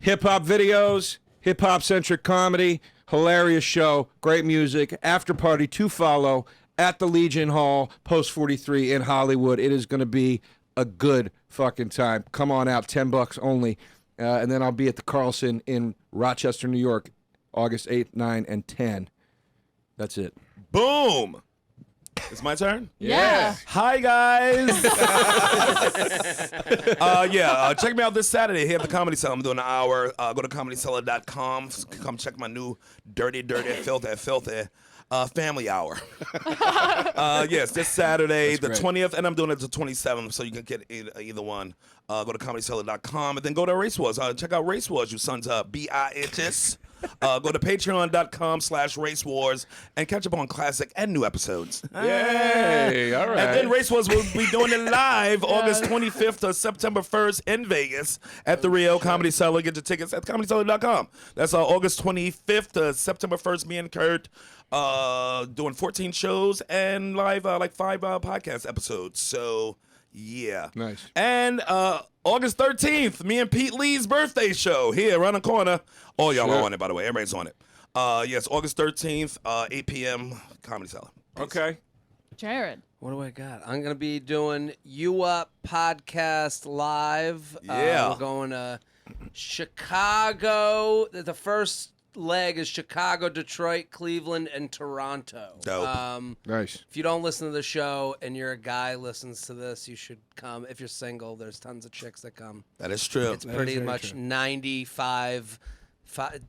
Hip-hop videos, hip-hop-centric comedy, hilarious show, great music, after party to follow at the Legion Hall, Post 43 in Hollywood. It is going to be a good fucking time. Come on out, $10 only. And then I'll be at the Carlson in Rochester, New York, August 8th, 9, and 10. That's it. Boom. It's my turn? Yeah. Hi, guys. Check me out this Saturday here at the Comedy Cellar. I'm doing an hour. Go to comedycellar.com. Come check my new dirty, filthy family hour. Yes, this Saturday, the 20th, and I'm doing it the 27th, so you can get either one. Go to comedycellar.com, and then go to Race Wars. Check out Race Wars, you sons of bitches. Go to patreon.com/Race Wars and catch up on classic and new episodes. Yay! All right. And then Race Wars will be doing it live August 25th to September 1st in Vegas at the Rio Comedy Cellar. Get your tickets at comedycellar.com. That's August 25th to September 1st. Me and Kurt doing 14 shows and live like 5 podcast episodes. So, yeah. Nice. And August 13th, me and Pete Lee's birthday show here around the corner. All y'all are on it, by the way. Everybody's on it. Yes, August 13th, 8 p.m., Comedy Cellar. Okay. Jared. What do I got? I'm going to be doing You Up Podcast Live. Yeah. We're going to Chicago. The first leg is Chicago, Detroit, Cleveland, and Toronto. Dope. Nice. If you don't listen to the show and you're a guy listens to this, you should come. If you're single, there's tons of chicks that come. That is true. It's pretty much 95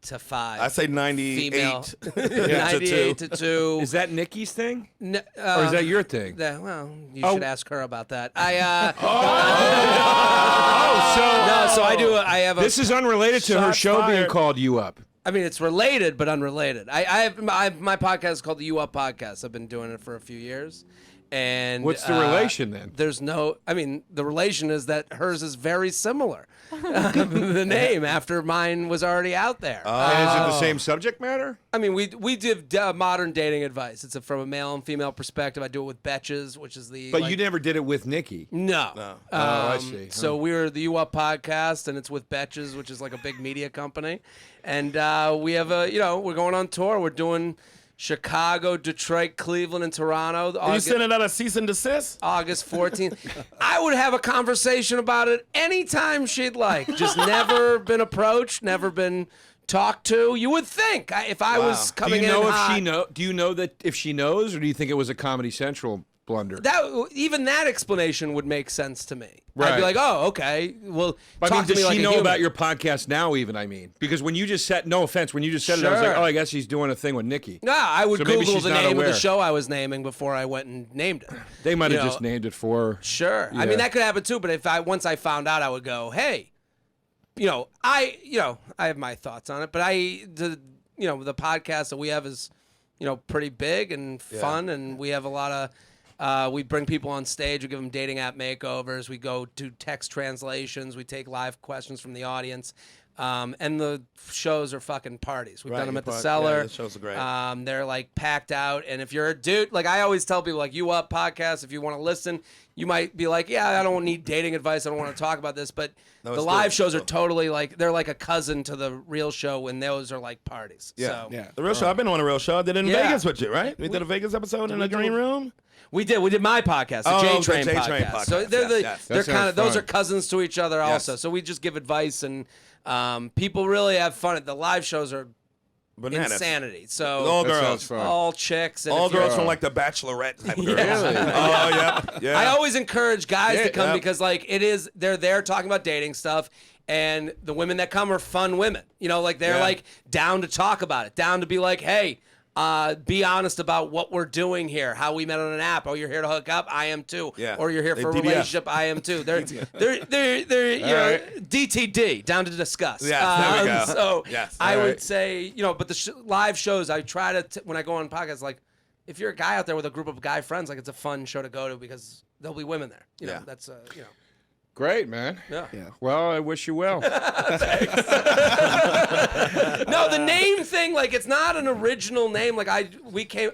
to 5. I say 98 female. to 98 to 2. Is that Nikki's thing? Or Or is that your thing? you should ask her about that. I have a. This is unrelated to her Shots show being fired. called You Up. I mean, it's related but unrelated. I have my podcast is called the You Up Podcast. I've been doing it for a few years. And What's the relation then? There's no. I mean, the relation is that hers is very similar. The name after mine was already out there. And is it the same subject matter? I mean, we give modern dating advice. It's from a male and female perspective. I do it with Betches, which is the. But you never did it with Nikki. No. Oh, I see. So we're the You Up Podcast, and it's with Betches, which is like a big media company. And we have we're going on tour. We're doing Chicago, Detroit, Cleveland, and Toronto. Are you sending out a cease and desist? August 14th. I would have a conversation about it anytime she'd like. Just never been approached, never been talked to. You would think if I was Do coming you know in if hot, she know? Do you know that if she knows, or do you think it was a Comedy Central blunder? even that explanation would make sense to me. I'd Right. be like, oh, okay. Well, I talk mean, to does me like she a know human. about your podcast now? Even because when you just said, no offense, when you just said it, I was like, Sure. oh, I guess he's doing a thing with Nikki. No, I would So maybe Google she's the not name of aware. the show I was naming before I went and named it. They might have You just know, named it for. Sure. I Yeah. mean, that could happen too. But once I found out, I would go, hey, I have my thoughts on it. But the podcast that we have is, pretty big and fun, and we have a lot of. We bring people on stage. We give them dating app makeovers. We go do text translations. We take live questions from the audience. And the shows are fucking parties. We've Right, done them your at the part- Cellar. yeah, the shows are great. They're like packed out. And if you're a dude, like I always tell people, like You Up podcast, if you want to listen, you might be like, yeah, I don't need dating advice. I don't want to talk about this. But No, the it's live good. shows are totally like, they're like a cousin to the real show, and those are like parties. Yeah. So Yeah. The real show. I've been on a real show. I did it in Yeah. Vegas with you, right? We did a Vegas episode in the green room. we did my podcast, the Oh, J the Train J podcast. Train podcast. So they're Yes, yes. they're That kind sounds of those fun. are cousins to each other also. Yes. So we just give advice, and people really have fun. The live shows are Bananas. insanity. So All That girls. sounds fun. all chicks and All if you're- girls from like the Bachelorette type girls. Really? Oh, yeah. Yeah. I always encourage guys Yeah, to come yeah. because like they're there talking about dating stuff, and the women that come are fun women. You know, like they're Yeah. like down to talk about it, down to be like, hey, be honest about what we're doing here, how we met on an app. Oh, you're here to hook up? I am too. Yeah. Or you're here for a DDF. relationship? I am too. They're you know, DTD, down to discuss. Yeah, there we go. So Yes. I All would right. say, but the live shows, I try to when I go on podcasts, like if you're a guy out there with a group of guy friends, like it's a fun show to go to because there'll be women there. You know, Yeah. that's Great, man. yeah. Well, I wish you well. No, the name thing, like it's not an original name. Like we came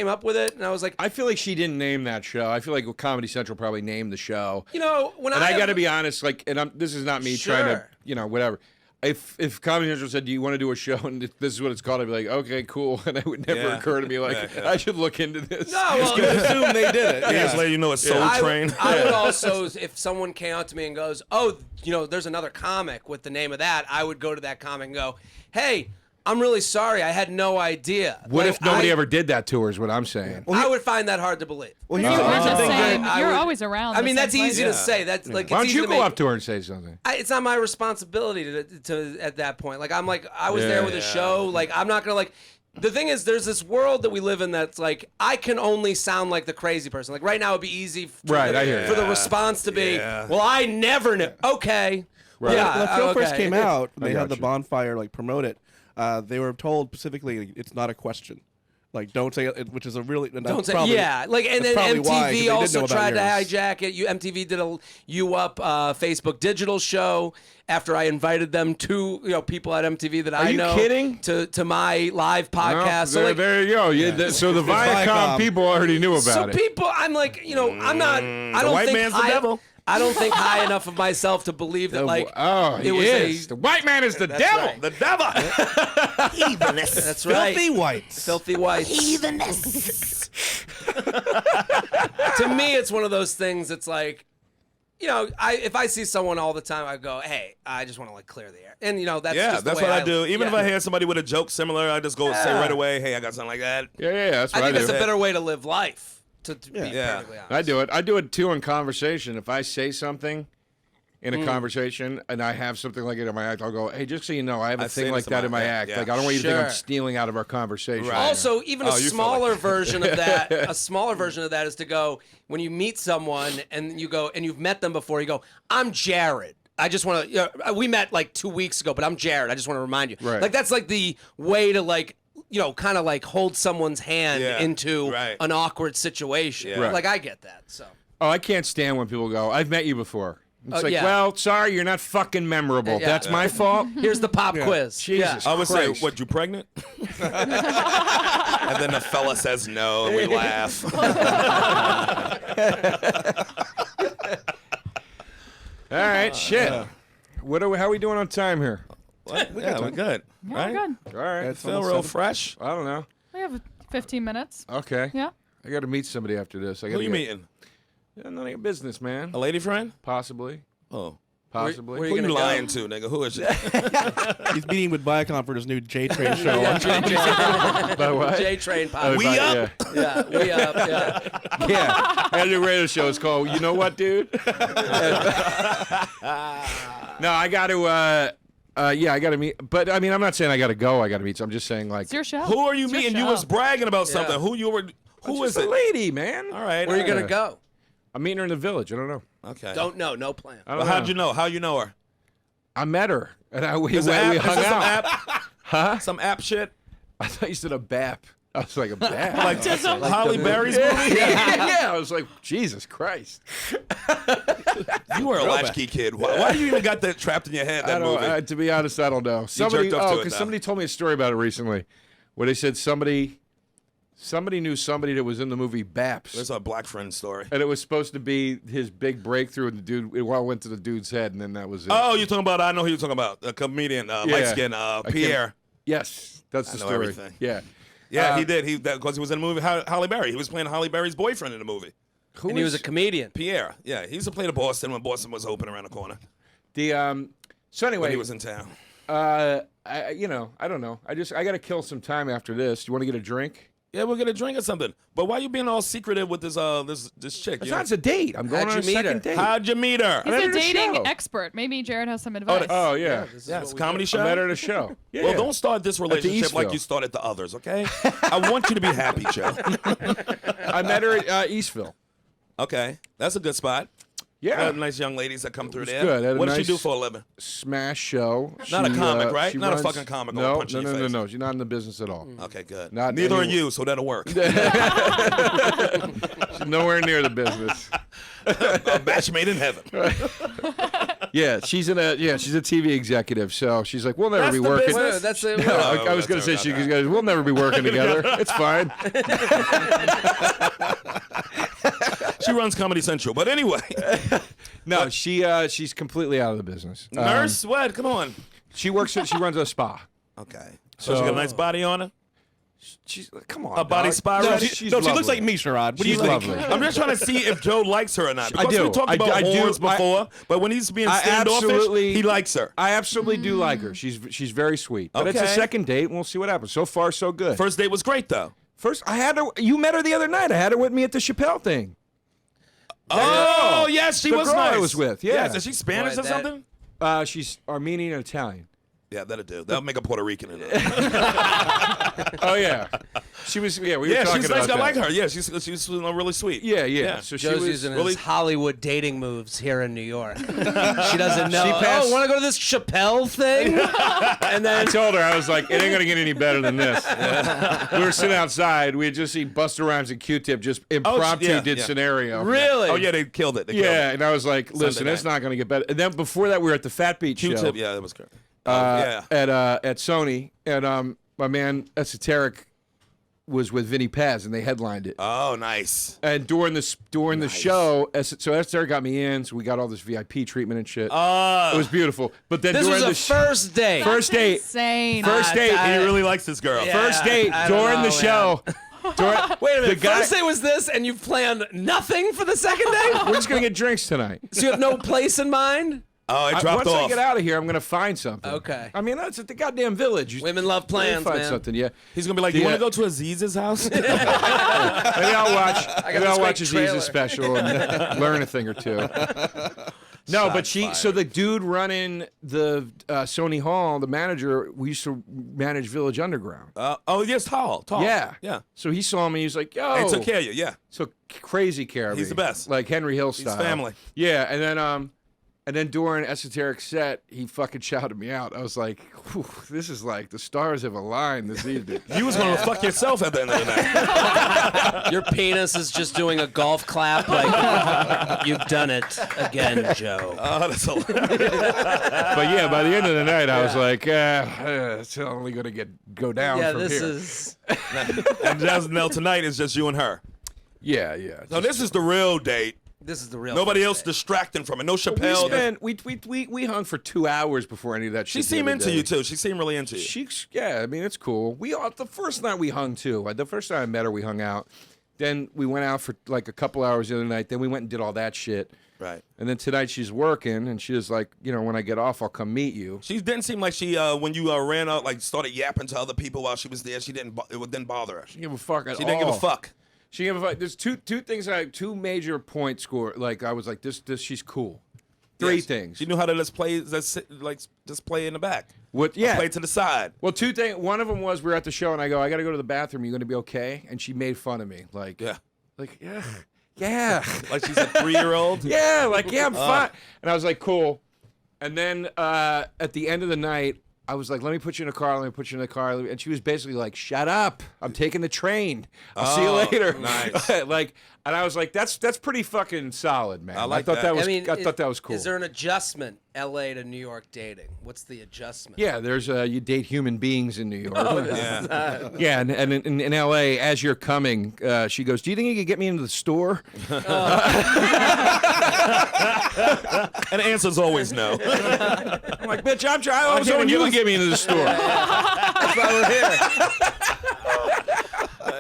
up with it, and I was like, I feel like she didn't name that show. I feel like Comedy Central probably named the show. when And I got to have- be honest, like, and this is not me trying to, Sure. whatever. If Comedy Central said, "Do you want to do a show?" and this is what it's called, I'd be like, "Okay, cool." And it would never Yeah. occur to me like Yeah. I should look into this. No, well, Assume they did it. Years later, you know it's Soul Train. I would also, if someone came out to me and goes, "Oh, there's another comic with the name of that," I would go to that comic and go, "Hey, I'm really sorry, I had no idea." What Like, if nobody ever did that to her? Is what I'm saying. I would find that hard to believe. Well, You're here's the the thing. same. I You're would- always around. I the mean, same that's easy to places. say. That's like, Why it's don't you easy to go make- up to her and say something? It's not my responsibility to at that point. Like I was there with a show. Like I'm not gonna The thing is, there's this world that we live in that's like I can only sound like the crazy person. Like right now, it'd be easy Right, I hear for the you. response to be, Yeah. "Well, I never knew." Okay, Right. yeah. When the show first okay. came out, I they got had the you. bonfire promote it. They were told specifically it's not a question. Like don't say it, which is a really Don't say, probably, yeah. Like, and that's then probably why, 'cause they MTV did also know about tried to yours. hijack it. MTV did a You Up Facebook digital show after I invited them to people at MTV that I you know kidding? to my live Well, podcast. So there, like, there you go. So the Viacom Viacom. people already knew about so it. people, I'm like, I'm not. I don't white think man's the high, devil. I don't think high enough of myself to believe that like he it was is. The white man is the devil. right. The devil. That's right. Filthy whites. Filthy whites. To me, it's one of those things. It's like, if I see someone all the time, I go, "Hey, I just want to clear the air," and that's Yeah, just the that's way what I do. Even if yeah. I hear somebody with a joke similar, I just go say right away, "Hey, I got something like that." Yeah, that's I what I, think do. that's a better way to live life. To be Yeah. perfectly honest. I do it. I do it too in conversation. If I say something in a conversation and I have something like it in my act, I'll go, "Hey, just so you know, I have a I've thing seen like this that about in my that, act. yeah. Like, I don't want you to think I'm Sure. stealing out of our conversation." Right. Also, even a Oh, you feel smaller like- version of that, a smaller version of that is to go when you meet someone and you go and you've met them before. You go, "I'm Jared. I just want to. We met like 2 weeks ago, but I'm Jared. I just want to remind you." Right. Like that's like the way to kind of like hold someone's hand Yeah, into right. an awkward situation. Yeah. Right. Like I get that. So Oh, I can't stand when people go, "I've met you before." It's like, yeah. well, sorry, you're not fucking memorable. Yeah. That's my fault. here's the pop quiz. Jesus. I would say, Christ. "What, you pregnant?" And then the fella says no, and we laugh. All right, shit. How are we doing on time here? What? Yeah, we're good. Yeah, right? we're good. All right. It's Feel almost real 7. fresh. I don't know. We have 15 minutes. Okay. Yeah. I got to meet somebody after this. Who you meeting? Yeah, none of your business, man. A lady friend? Possibly. Oh. Possibly. where Who you gonna go? lying to, nigga? Who is it? He's meeting with Viacom for his new J Train show. By what? J Train Oh, podcast. We by- up? Yeah, we up. Yeah. Yeah. And the radio show is called You Know What, Dude? No, I got to, I got to meet. But, I mean, I'm not saying I got to go. I got to meet. So I'm just saying, like, It's your show. Who are you It's your meeting? You show. was bragging about something. Yeah. Who you were? Who is just it? a lady, man. All right. Where are you all gonna right. go? I'm meeting her in the village. I don't know. Okay. Don't know. No plan. I don't Well, know. how'd you know? How you know her? I met her. And we Is it hung some out. app? Huh? Some app shit? I thought you said a BAP. I was like, a bad. Like Holly Berry's movie? yeah. I was like, Jesus Christ. You were a latchkey kid. Why do you even got that trapped in your head, that movie? To be honest, I don't know. Somebody, jerked off to it because now. somebody told me a story about it recently, where they said somebody knew somebody that was in the movie Baps. There's a black friend story. And it was supposed to be his big breakthrough, and the dude, it all went to the dude's head, and then that was it. Oh, you're talking about, I know who you're talking about. A comedian, light skin, Pierre. Yes, that's the I know story. everything. Yeah. Yeah, he did. Because he was in the movie Holly Berry. He was playing Holly Berry's boyfriend in the movie. And he was a comedian. Pierre. Yeah, he used to play to Boston when Boston was open around the corner. So anyway, When he was in town. I don't know. I got to kill some time after this. You want to get a drink? Yeah, we'll get a drink or something. But why you being all secretive with this this chick? It's not. It's a date. I'm going on a second date. How'd you meet her? He's met her a at a dating show. expert. Maybe Jared has some advice. Oh yeah. Yeah, it's a comedy show. I met her at a show. Yeah. Well, don't start this relationship like Eastville. you started the others, okay? I want you to be happy, Joe. I met her at Eastville. Okay, that's a good spot. Yeah. Nice young ladies that come through was there. good. Had a What does she nice do for a living? Smash show. Not a comic, right? she Not a runs- fucking comic or No, punch in no, your no, face. no. She's not in the business at all. Okay, good. Not Neither are any- you, so that'll work. She's nowhere near the business. A match made in heaven. Yeah, she's a TV executive. So she's like, we'll never That's be the working. business? Wait, that's it. No, I was going to say she goes, we'll never be working together. It's fine. She runs Comedy Central. But anyway. No, she's completely out of the business. Nurse? What? Come on. She runs a spa. Okay. So she got a nice body on her? She's come on, A body dog. spa? No, Right? she looks like me, Sherrod. What do you She's think? lovely. I'm just trying to see if Joe likes her or not. I Because do. we talked I about do. horns before, but when he's being I standoffish, absolutely- he likes her. I absolutely do like her. She's very sweet. But it's a Okay. second date, and we'll see what happens. So far, so good. First date was great, though. First, I had her. You met her the other night. I had her with me at the Chappelle thing. Oh, yes, she The was girl nice. I was with, yeah. Yes, is she Spanish Boy, or that- something? She's Armenian and Italian. Yeah, that'll do. That'll make a Puerto Rican in it. Oh yeah, she was. Yeah, we were Yeah, talking she's about nice. I that. like her. Yeah, she's really sweet. Yeah. So she Joe's was using really- his Hollywood dating moves here in New York. She doesn't know. She passed- Oh, want to go to this Chappelle thing? And then I told her, I was like, it ain't gonna get any better than this. We were sitting outside. We had just seen Busta Rhymes and Q-Tip just impromptu yeah, did yeah. scenario. Really? Oh yeah, they killed it. They killed Yeah, it. and I was like, listen, night. it's not gonna get better. And then before that, we were at the Fat Beat show. Q-tip. Yeah, that was great. Yeah. at Sony, and my man Esoteric was with Vinny Paz, and they headlined it. Oh, nice. And during the show, so Esoteric got me in, so we got all this VIP treatment and shit. It was beautiful. But then This during was the a first date. first date, Insane. first date, He really likes this girl. Yeah. first date I don't during know, the show. Wait a minute. The guy- First date was this, and you've planned nothing for the second date? We're just gonna get drinks tonight. So you have no place in mind? Oh, it dropped Once I off. get out of here, I'm gonna find something. Okay. I mean, that's at the goddamn village. You Women love plans, find man. something. Yeah. He's gonna be like, The, "You want to go to Aziz's house?" Maybe I'll watch. Maybe this I'll great watch Aziz's trailer. special and learn a thing or two. No, but so the dude running the Sony Hall, the manager, we used to manage Village Underground. Oh, yes, tall. Yeah. yeah. So he saw me. He's like, "Yo." He took care of you. Yeah. So crazy care of me. He's the best. Like Henry Hill He's style. family. Yeah, and then during Esoteric set, he fucking shouted me out. I was like, "Whew, this is like the stars have aligned this evening." You was gonna fuck yourself at the end of the night. Your penis is just doing a golf clap like, you've done it again, Joe. Oh, that's hilarious. But yeah, by the end of the night, I was like, it's only going to go down Yeah, from this here. is... And now tonight is just you and her. Yeah. So this is the real date. This is the real Nobody first else date. distracting from it. No We Chappelle. spent we hung for 2 hours before any of that She shit. the seemed other into day. you too. She seemed really into you. Yeah, I mean it's cool. The first night we hung too. The first time I met her, we hung out. Then we went out for like a couple hours the other night. Then we went and did all that shit. Right. And then tonight she's working, and she was like, when I get off, I'll come meet you. She didn't seem like she when you ran out like started yapping to other people while she was there. She didn't. It didn't bother her. She didn't give a fuck at She all. didn't give a fuck. She gave a fuck. There's two things. Two major point score. Like I was like, this. She's cool. Three Yes. things. She knew how to just play in the back. What? Yeah. Play to the side. Well, two things. One of them was we were at the show, and I go, I got to go to the bathroom. You going to be okay? And she made fun of me. Like, Yeah. yeah. Like she's a 3-year-old. Yeah, like, yeah, I'm fine. And I was like, cool. And then at the end of the night, I was like, let me put you in a car, and she was basically like, shut up, I'm taking the train, I'll see you later. Nice. Like, and I was like, that's pretty fucking solid, man. I like thought that. that was I mean, I thought that was cool. Is there an adjustment, L.A. to New York dating? What's the adjustment? Yeah, there's you date human beings in New York. Yeah. Yeah, and in L.A., as you're coming, she goes, do you think you could get me into the store? And the answer's always no. I'm like, bitch, I was hoping you would get me into the store. That's why we're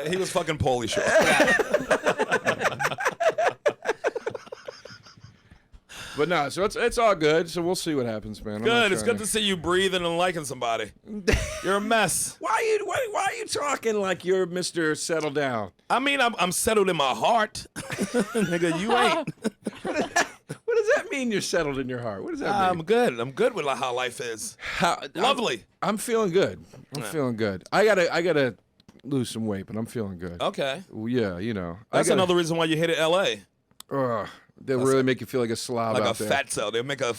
here. He was fucking Pauly Shore. But no, so it's all good. So we'll see what happens, man. Good. It's good to see you breathing and liking somebody. You're a mess. Why are you talking like you're Mr. Settle Down? I mean, I'm settled in my heart. Nigga, you ain't. What does that mean? You're settled in your heart. What does that mean? I'm good. I'm good with how life is. Lovely. I'm feeling good. I'm feeling good. I gotta lose some weight, but I'm feeling good. Okay. Yeah, you know. That's another reason why you hated L.A. They'll really make you feel like a slob Like a out there. fat cell. They'll make you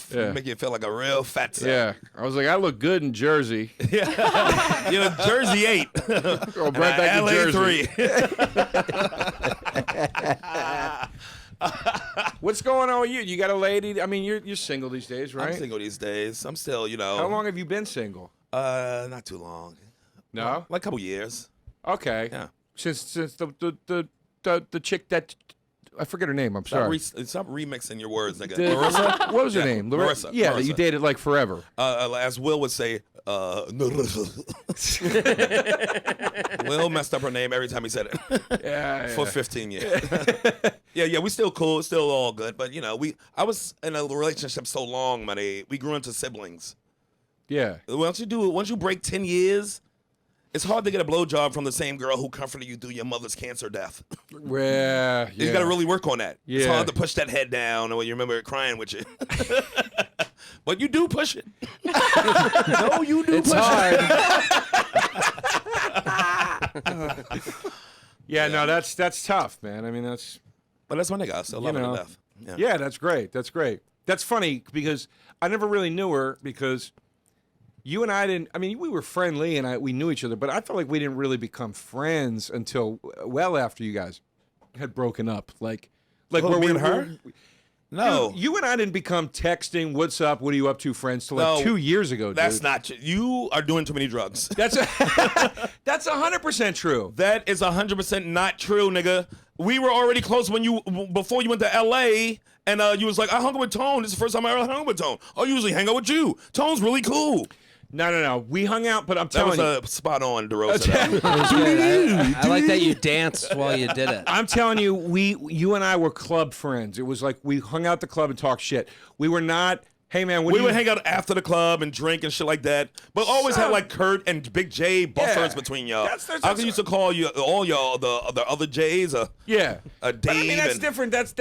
feel like a real fat cell. Yeah. I was like, I look good in Jersey. Yeah. You're Jersey 8. Go right back to LA Jersey. 3. What's going on with you? You got a lady? I mean, you're single these days, right? I'm single these days. I'm still, How long have you been single? Not too long. No? Like a couple years. Okay. Yeah. Since the chick that I forget her name. I'm sorry. Stop remixing your words, nigga. Marissa? What was her name? Marissa. Yeah, Marissa. that you dated like forever. As Will would say, Will messed up her name every time he said it. Yeah. For 15 years. Yeah, we still cool, still all good. But I was in a relationship so long, money. We grew into siblings. Yeah. Once you break 10 years, it's hard to get a blowjob from the same girl who comforted you through your mother's cancer death. Yeah. You got to really work on that. It's Yeah. hard to push that head down when you remember it crying with you. But you do push it. No, you do It's push hard. it. Yeah, no, that's tough, man. I mean, But that's my nigga. I still love her to death. Yeah, that's great. That's great. That's funny because I never really knew her because you and I didn't. I mean, we were friendly and we knew each other, but I felt like we didn't really become friends until well after you guys had broken up. Like me and her? No. You and I didn't become texting, "What's up? What are you up to?" friends till like 2 years ago. That's dude. not true. You are doing too many drugs. That's 100% true. That is 100% not true, nigga. We were already close before you went to L.A. and you was like, I hung out with Tone. This is the first time I ever hung out with Tone. I usually hang out with you. Tone's really cool. No. We hung out, but I'm That was telling you. spot on, DeRosa. I like that you danced while you did it. I'm telling you, you and I were club friends. It was like we hung out at the club and talked shit. We were not, hey man, We would hang out after the club and drink and shit like that, but always had like Kurt and Big J buffers between y'all. I used to call you all y'all the other J's a Yeah. Dave. But I mean, that's and- different. That's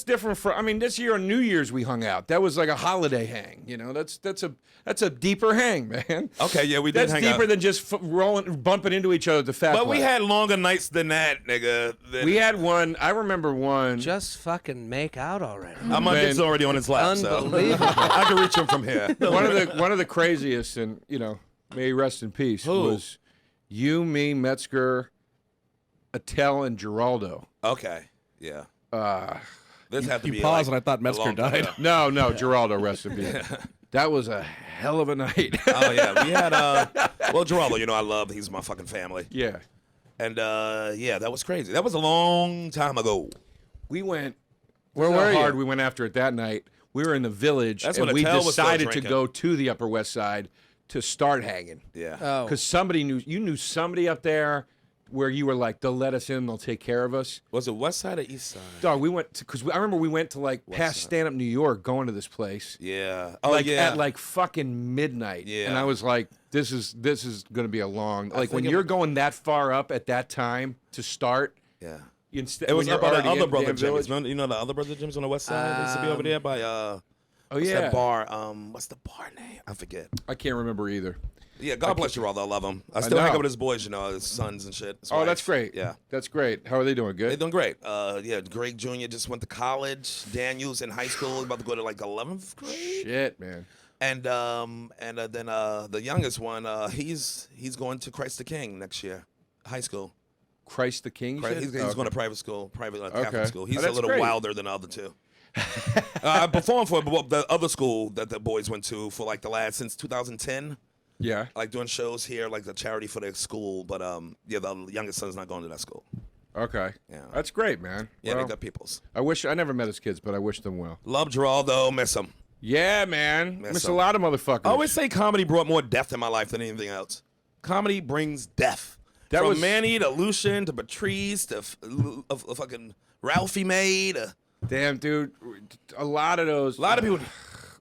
different from. I mean, this year on New Year's we hung out. That was like a holiday hang. You know, that's a deeper hang, man. Okay, yeah, we did That's hang deeper out. than just bumping into each other at the fat But we club. had longer nights than that, nigga. We had one. I remember one. Just fucking make out already. My Man. dick's already on his lap, so Unbelievable. I can reach him from here. one of the craziest, and may he rest in peace. Who? Was you, me, Metzger, Attell, and Geraldo. Okay, yeah. This had to You be paused like and I thought a Metzger long time died. ago. No, Geraldo, rest in peace. That was a hell of a night. Oh yeah, we had Geraldo. I love. He's my fucking family. Yeah. And that was crazy. That was a long time ago. We went. Where This is were how you? hard we went after it that night. We were in the Village, That's and when we Attell was still decided to drinking. go to the Upper West Side to start hanging. Yeah. Oh. Because somebody knew somebody up there where you were like, they'll let us in, they'll take care of us. Was it West Side or East Side? Dog, we went because I remember we went to like past stand up New York, going to this place. Yeah. At like fucking midnight. Yeah. And I was like, this is gonna be a long like when think you're going that far up at that time to start. Yeah. Instead, It was when up you're by the already other in brother damn Village. Jimmy's. Remember, the other brother Jimmy's on the West Side. They used to be over there by Oh what's yeah, that bar? What's the bar name? I forget. I can't remember either. Yeah, God bless you all. I love him. I still hang know. out with his boys, his sons and shit. his Oh, that's wife. great. Yeah. That's great. How are they doing? Good. They're doing great. Greg Jr. just went to college. Daniel's in high school, about to go to like 11th grade. Shit, man. And then the youngest one, he's going to Christ the King next year, high school. Christ the King. He's going to private school, Catholic Okay. school. He's Oh, a that's little great. wilder than the other two. I performed for the other school that the boys went to for like since 2010. Yeah. Like doing shows here, like the charity for their school. But yeah, the youngest son's not going to that school. Okay. Yeah. That's great, man. Yeah, Well, they got peoples. I never met his kids, but I wish them well. Love Geraldo, miss him. Yeah, man. Miss Miss a him. lot of motherfuckers. I always say comedy brought more death in my life than anything else. Comedy brings death. That From was- Manny to Lucian to Patrice to fucking Ralphie May to Damn, dude. A lot of those. a lot of people.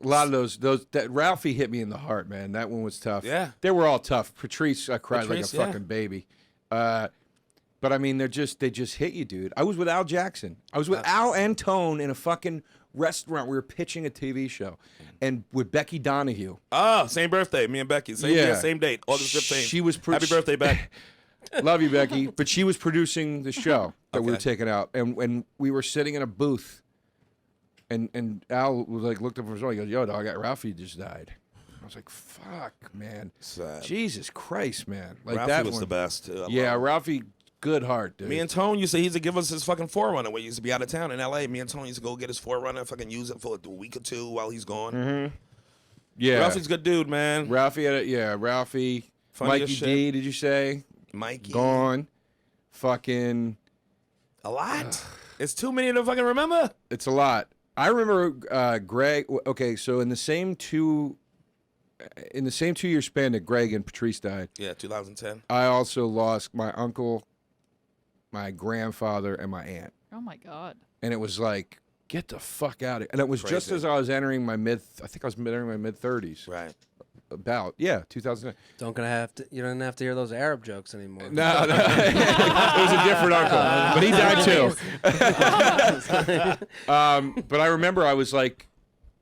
A lot of those that Ralphie hit me in the heart, man. That one was tough. Yeah. They were all tough. Patrice, I cried Patrice, like a yeah. fucking baby. But I mean, they just hit you, dude. I was with Al Jackson. I was with Al and Tone in a fucking restaurant. We were pitching a TV show, and with Becky Donahue. Oh, same birthday. Me and Becky. Same Yeah. year, same date. August 15th. She was Happy birthday, Becky. Love you, Becky. But she was producing the show that we were Okay. taking out, and we were sitting in a booth, and Al was like looked up from his phone. He goes, "Yo, dog, Ralphie just died." I was like, "Fuck, man, Sad. Jesus Christ, man!" Like Ralphie that was one. the best. Too. I Yeah, love him. Ralphie, good heart, dude. Me and Tone used to give us his fucking Forerunner when he used to be out of town in L.A. Me and Tone used to go get his Forerunner and fucking use it for a week or two while he's gone. yeah, Ralphie's a good dude, man. Ralphie, Ralphie, Funny as Mikey shit. D. Did you say Mikey. gone? Fucking, A lot. It's too many to fucking remember. it's a lot. I remember Greg. Okay, so in the same 2 year span that Greg and Patrice died, Yeah, 2010. I also lost my uncle, my grandfather, and my aunt. Oh my God. And it was like, get the fuck out of here. And it was just Crazy. as I was entering my entering my mid 30s. Right. About, yeah, 2009. You don't have to hear those Arab jokes anymore. No, it was a different uncle, but he died too. But I remember I was like,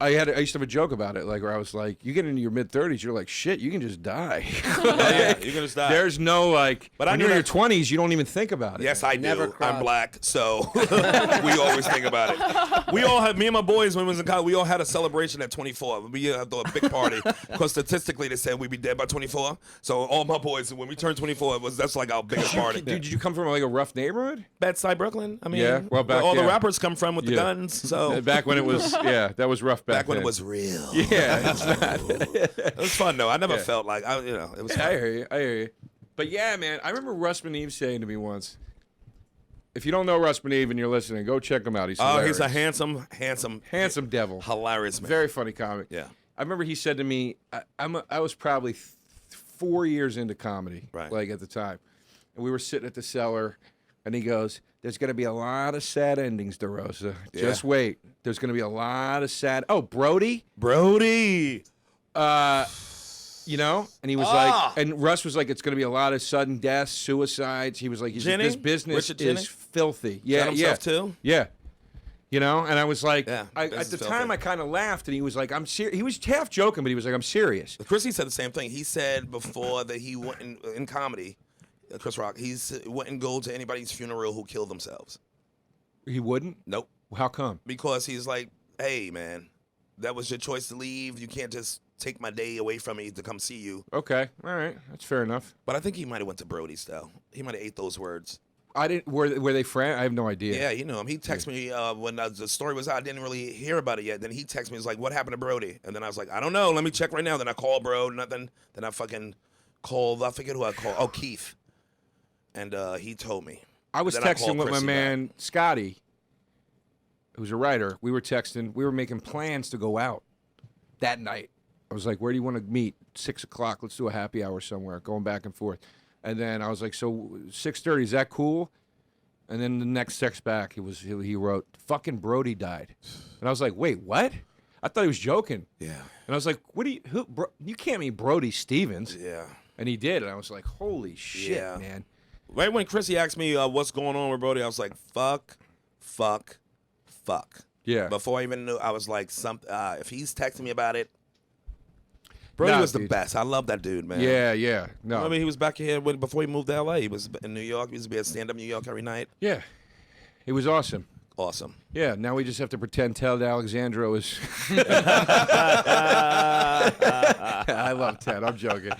I used to have a joke about it, like where I was like, you get into your mid 30s, you're like, shit, you can just die. Yeah, you're gonna stop. There's no like, But but I when knew you're in your that- 20s, you don't even think about it. Yes, I Never do. cried. I'm black, so we always think about it. We all had, me and my boys when we was in college, we all had a celebration at 24. We had a big party because statistically they said we'd be dead by 24. So all my boys, when we turned 24, that's like our biggest party. Dude, did you come from like a rough neighborhood? Bedside, Brooklyn. I mean, Yeah, well, back- all the yeah. rappers come from with the Yeah. guns. So Back when it was, yeah, that was rough back when then. it was real. Yeah, it's not. It was fun though. I never Yeah. felt like it was. I Fun. hear you. But yeah, man, I remember Russ Maneve saying to me once, if you don't know Russ Maneve and you're listening, go check him out. He's Oh, hilarious. he's a handsome devil. hilarious man. Very funny comic. Yeah. I remember he said to me, I was probably 4 years into comedy, Right. like at the time. And we were sitting at the cellar, and he goes, there's going to be a lot of sad endings, DeRosa. Just wait. There's going to be a lot of sad. Oh, Brody? Brody. You know? And he was like, and Russ was like, it's going to be a lot of sudden deaths, suicides. He was like, Jenny? this business Richard Jenny? is filthy. Yeah, Got himself yeah. too? Yeah. You know? And I was like, Yeah, at business the is time filthy. I kind of laughed, and he was like, I'm serious. He was half joking, but he was like, I'm serious. Chrissy said the same thing. He said before that he went in comedy, Chris Rock, he wouldn't go to anybody's funeral who killed themselves. He wouldn't? Nope. How come? Because he's like, hey, man, that was your choice to leave. You can't just take my day away from me to come see you. Okay. All right. That's fair enough. But I think he might have went to Brody's, though. He might have ate those words. I didn't. Were they friends? I have no idea. Yeah, he knew him. He texted me when the story was out. I didn't really hear about it yet. Then he texted me. He's like, what happened to Brody? And then I was like, I don't know. Let me check right now. Then I called bro. Nothing. Then I fucking called. I forget who I called. Oh, Keith. And he told me. I was Then I texting called with my Chrissy man Scotty, who's a writer. We were texting. We were making plans to go out that night. I was like, where do you want to meet? 6 o'clock. Let's do a happy hour somewhere. Going back and forth. And then I was like, so 6:30. Is that cool? And then the next text back, he wrote, fucking Brody died. And I was like, wait, what? I thought he was joking. Yeah. And I was like, you can't mean Brody Stevens. Yeah. And he did. And I was like, holy shit, Yeah. man. Right when Chrissy asked me what's going on with Brody, I was like, fuck. Yeah. Before I even knew, I was like, if he's texting me about it, Brody Nah, was the dude. best. I love that dude, man. Yeah. No. I mean, he was back here before he moved to LA. He was in New York. He used to be at stand up New York every night. Yeah. It was awesome. Awesome. Yeah, now we just have to pretend Ted Alexandro is. I love Ted. I'm joking.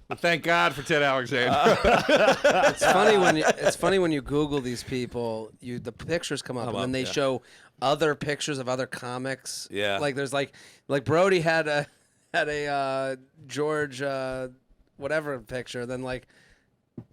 Well, thank God for Ted Alexandro. It's funny when you Google these people, the pictures come up, and then they show other pictures of other comics. Yeah. Like there's like Brody had a George whatever picture, then like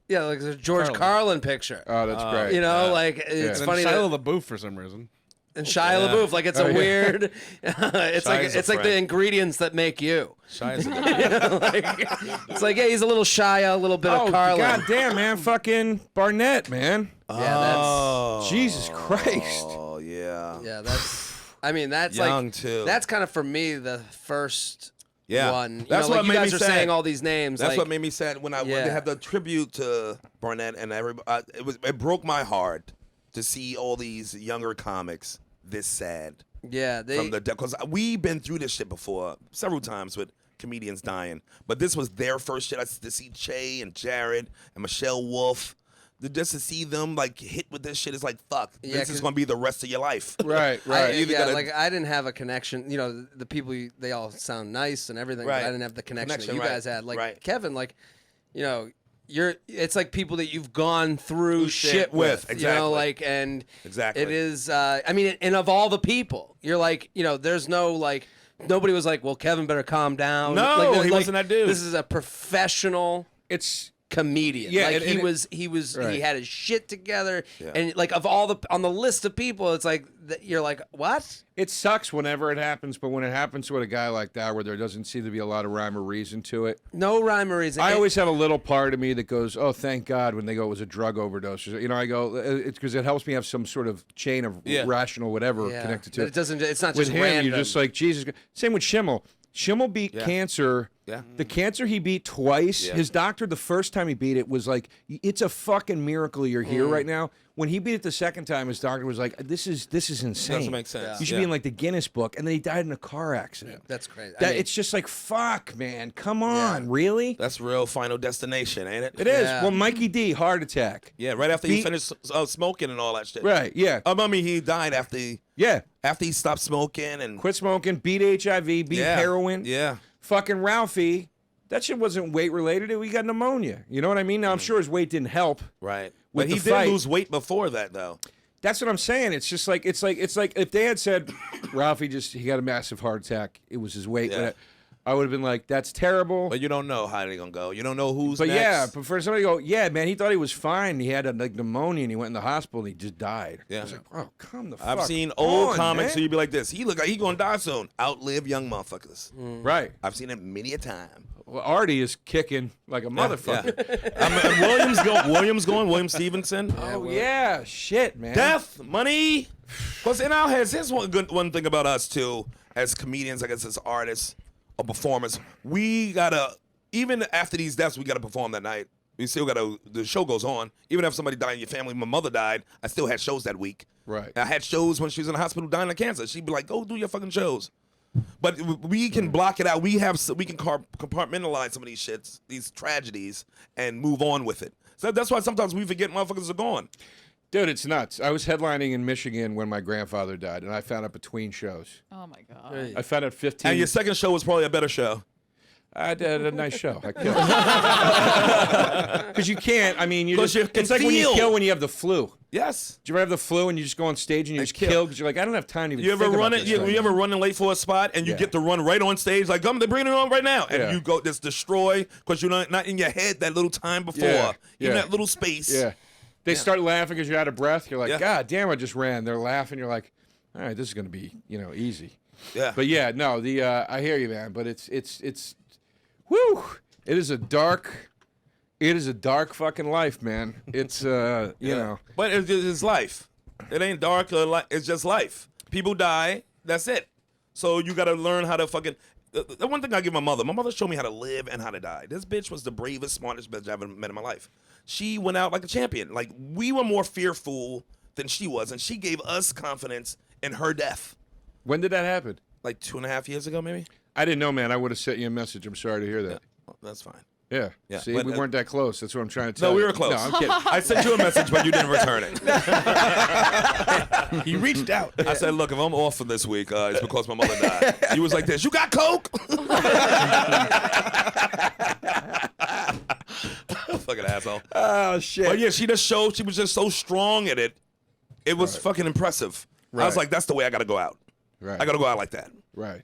there's a George Carlin picture. Oh, that's great. You know, like it's And funny. Shia LaBeouf for some reason. And Shia LaBeouf, like it's a weird. It's like the ingredients that make you. Shia's a good It's like he's a little Shia, a little bit of Carlin. God damn, man. Fucking Barnett, man. Yeah, Jesus Christ. Oh, yeah. that's. I mean, that's Young, like too. That's kind of for me the first one. That's like what you made guys me are sad. saying all these names. That's like, what made me sad when they had the tribute to Barnett and everybody. It broke my heart to see all these younger comics this sad. Yeah, because we've been through this shit before several times with comedians dying, but this was their first shit. To see Che and Jared and Michelle Wolf, just to see them like hit with this shit is like fuck. This is gonna be the rest of your life. Right. I didn't have a connection. You know, the people they all sound nice and everything, but I didn't have the connection that you guys had. Like Kevin, like you know. It's like people that you've gone through shit with, exactly. You know, like, and exactly. It is, I mean, and of all the people, you're like, you know, there's no like, nobody was like, well, Kevin better calm down. No, he wasn't that dude. This is a professional comedian. Yeah, like and he had his shit together, Yeah. and like of all on the list of people, it's like you're like, what? It sucks whenever it happens, but when it happens with a guy like that where there doesn't seem to be a lot of rhyme or reason to it. No rhyme or reason. I always have a little part of me that goes, oh, thank God, when they go, it was a drug overdose. You know, I go, it's because it helps me have some sort of chain of rational whatever connected to but it. it doesn't. It's not With just him, random. you're just like, Jesus. Same with Schimmel. Schimmel beat cancer. Yeah. The cancer he beat twice. Yeah. His doctor, the first time he beat it, was like, it's a fucking miracle you're here right now. When he beat it the second time, his doctor was like, this is insane. Doesn't make sense. You should be in like the Guinness book. And then he died in a car accident. That's crazy. It's just like, fuck, man. Come on. Really? That's real Final Destination, ain't it? It is. Yeah. Well, Mikey D, heart attack. Yeah, right after he finished smoking and all that shit. Right, yeah. I mean, he died after he stopped smoking and Quit smoking, beat HIV, beat heroin. Yeah. Fucking Ralphie, that shit wasn't weight related. He got pneumonia. You know what I mean? Now, I'm sure his weight didn't help. Right. With But he the did fight. lose weight before that, though. That's what I'm saying. It's just like it's like if they had said Ralphie he got a massive heart attack. It was his weight. Yeah. I would have been like, that's terrible. But you don't know how they're gonna go. You don't know who's But next. yeah, but for somebody to go, yeah, man, he thought he was fine. He had like pneumonia and he went in the hospital and he just died. Yeah. I was like, oh, come the fuck I've seen old on, comics man. who you'd be like this. He look like he gonna die soon. Outlive young motherfuckers. Right. I've seen it many a time. Well, Artie is kicking like a motherfucker. And William Stevenson. Oh yeah, shit, man. Death, money. Because in our heads, here's one thing about us too, as comedians, I guess as artists or performers, we gotta, even after these deaths, we gotta perform that night. We still gotta, the show goes on. Even if somebody died in your family, my mother died, I still had shows that week. Right. I had shows when she was in the hospital dying of cancer. She'd be like, go do your fucking shows. But we can block it out. We can compartmentalize some of these shits, these tragedies, and move on with it. So that's why sometimes we forget motherfuckers are gone. Dude, it's nuts. I was headlining in Michigan when my grandfather died, and I found out between shows. Oh my god. I found out 15. And your second show was probably a better show. I did a nice show. I killed. Because you can't. I mean, Because you can it's like when you feel. kill when you have the flu. Yes. Do you ever have the flu and you just go on stage and you just kill because you're like, I don't have time to even You ever think run about it? this You, right you now. ever running late for a spot and you Yeah. get to run right on stage like, they're bringing it on right now, and Yeah. you go just destroy because you're not in your head that little time before, Yeah. even Yeah. that little space. Yeah. They start laughing because you're out of breath. You're like, Yeah. God damn, I just ran. They're laughing. You're like, all right, this is going to be, easy. Yeah. But yeah, no, I hear you, man. But it's, whew, it is a dark fucking life, man. It's, you know. But it's life. It ain't dark or light. It's just life. People die. That's it. So you got to learn how to fucking. The one thing I give my mother showed me how to live and how to die. This bitch was the bravest, smartest bitch I've ever met in my life. She went out like a champion. Like, we were more fearful than she was, and she gave us confidence in her death. When did that happen? Like 2.5 years ago, maybe? I didn't know, man. I would have sent you a message. I'm sorry to hear that. Oh, that's fine. Yeah. Yeah, See, but, we weren't that close. That's what I'm trying to tell No, you. we were close. No, I'm kidding. I sent you a message, but you didn't return it. He reached out. I said, look, if I'm off for this week, it's because my mother died. He was like this. You got Coke? Fucking asshole. Oh shit. But yeah, she just showed she was just so strong at it. It was fucking impressive. I was Right. like, that's the way I got to go out. Right. I got to go out like that. Right.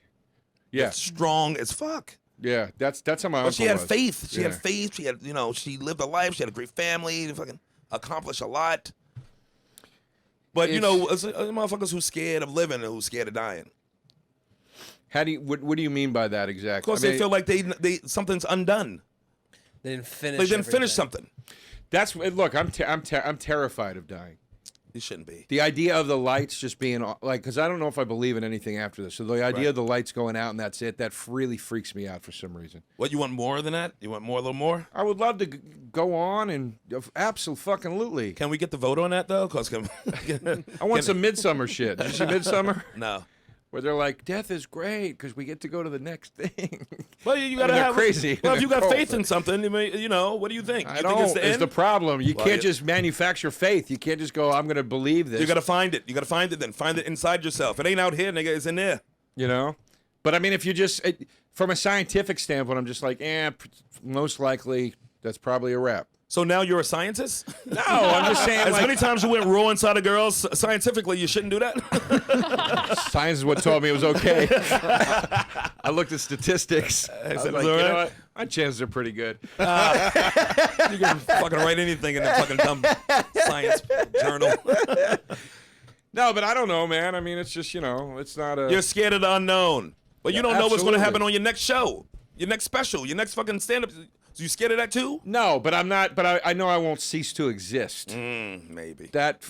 Yeah. Strong as fuck. Yeah. That's how my But uncle she had was. faith. She had Yeah. faith. She had, she lived a life. She had a great family. She fucking accomplished a lot. But, It's- motherfuckers who's scared of living and who's scared of dying. How do you? What do you mean by that exactly? Because they feel like they something's undone. They didn't finish. They didn't finish everything. something. That's look. I'm terrified of dying. You shouldn't be. The idea of the lights just being like, because I don't know if I believe in anything after this. So the idea of the lights going out and that's it, that really freaks me out for some reason. What, you want more than that? You want more, a little more? I would love to go on and absolutely. Can we get the vote on that, though? Because I want some Midsummer shit. Did you see Midsummer? No. Where they're like, death is great because we get to go to the next thing. Well, you gotta they're have crazy. Well, if you got They're faith cold. in something, what do you think? I You don't. think it's the Is end? the problem. You Well, can't yeah. just manufacture faith. You can't just go, I'm going to believe this. You gotta find it. You gotta find it. Then find it inside yourself. It ain't out here, nigga. It's in there. You know? But I mean, if you just, from a scientific standpoint, I'm just like, most likely that's probably a wrap. So now you're a scientist? No, I'm just saying, As like, many times you went raw inside of girls, scientifically, you shouldn't do that. science is what told me it was okay. I looked at statistics. I was said, like, "Is it you all know right?" what? My chances are pretty good. You can fucking write anything in the fucking dumb science journal. No, but I don't know, man. I mean, it's just, it's not a... You're scared of the unknown. But you don't know what's going to absolutely. happen on your next show, your next special, your next fucking stand-up. So you scared of that too? No, but I'm not, but I know I won't cease to exist. Maybe. That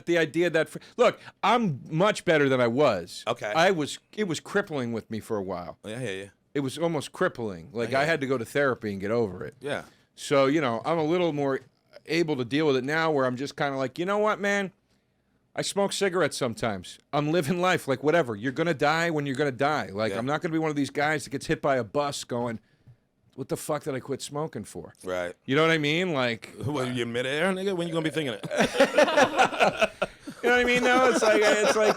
the idea that look, I'm much better than I was. Okay. It was crippling with me for a while. Yeah, yeah, yeah. It was almost crippling. Like I had to go to therapy and get over it. Yeah. So, I'm a little more able to deal with it now where I'm just kind of like, you know what, man? I smoke cigarettes sometimes. I'm living life like whatever. You're going to die when you're going to die. Like Yeah. I'm not going to be one of these guys that gets hit by a bus going, what the fuck did I quit smoking for? Right. You know what I mean? Like, What, you midair, nigga? When you gonna be thinking it? you know what I mean? No, it's like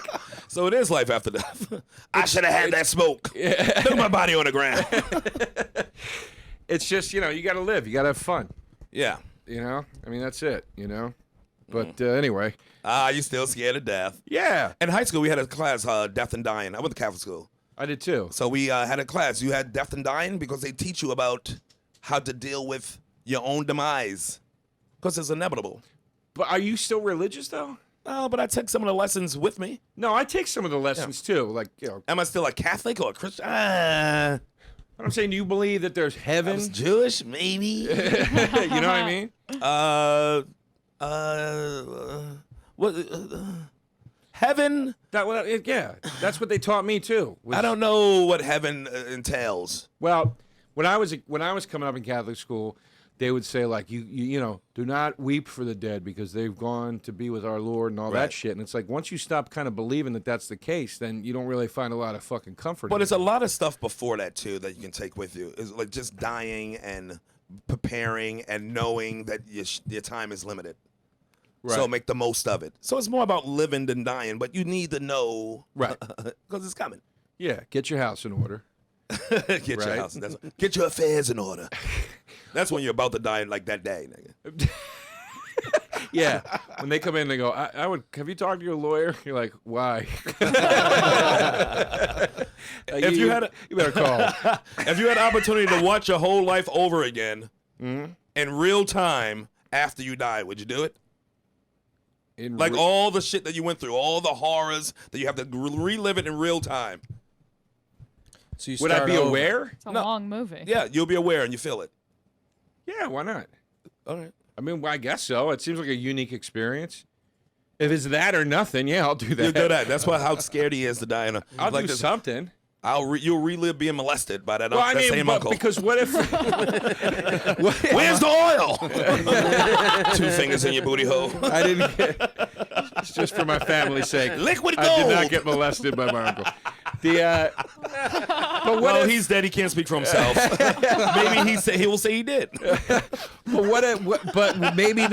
So it is life after death. I should have had that smoke. Look at my body on the ground. it's just, you got to live. You got to have fun. Yeah. I mean, that's it, But anyway. You still scared of death. Yeah, In high school, we had a class, Death and Dying. I went to Catholic school. I did too. So we had a class. You had Death and Dying because they teach you about how to deal with your own demise. Because it's inevitable. But are you still religious, though? Oh, but I took some of the lessons with me. No, I take some of the lessons, too. Like, Am I still a Catholic or a Christian? But I'm saying, do you believe that there's I heaven? was Jewish, maybe. You know what I mean? What? Heaven? Yeah, that's what they taught me, too. was- I don't know what heaven entails. Well, when I was coming up in Catholic school, they would say like you do not weep for the dead because they've gone to be with our Lord and all Right. that shit. And it's like once you stop kind of believing that that's the case, then you don't really find a lot of fucking comfort. But in there's it. a lot of stuff before that too that you can take with you. It's like just dying and preparing and knowing that your time is limited. So Right. make the most of it. So it's more about living than dying, but you need to know, Right. Because it's coming. Yeah, get your house in order. Get your Right. house. Get your affairs in order. That's when you're about to die, like that day, nigga. Yeah, when they come in, they go, I would. Have you talked to your lawyer? You're like, why? Like, If you had you better call. If you had the opportunity to watch your whole life over again in real time after you die, would you do it? Like all the shit that you went through, all the horrors that you have to relive it in real time. So you would I start be over. aware? It's a No. long movie. Yeah, you'll be aware and you feel it. Yeah, why not? All right. I mean, I guess so. It seems like a unique experience. If it's that or nothing, yeah, I'll do that. You'll do that. That's why how scared he is to die. I'll like do this. something. You'll relive being molested by that, Well, I that mean, same but uncle. because what if? Where's the oil? 2 fingers in your booty hole. I didn't get. It's just for my family's sake. Liquid I did not gold. get molested by my uncle. But Well, he's dead. He can't speak for himself. Maybe he will say he did. But maybe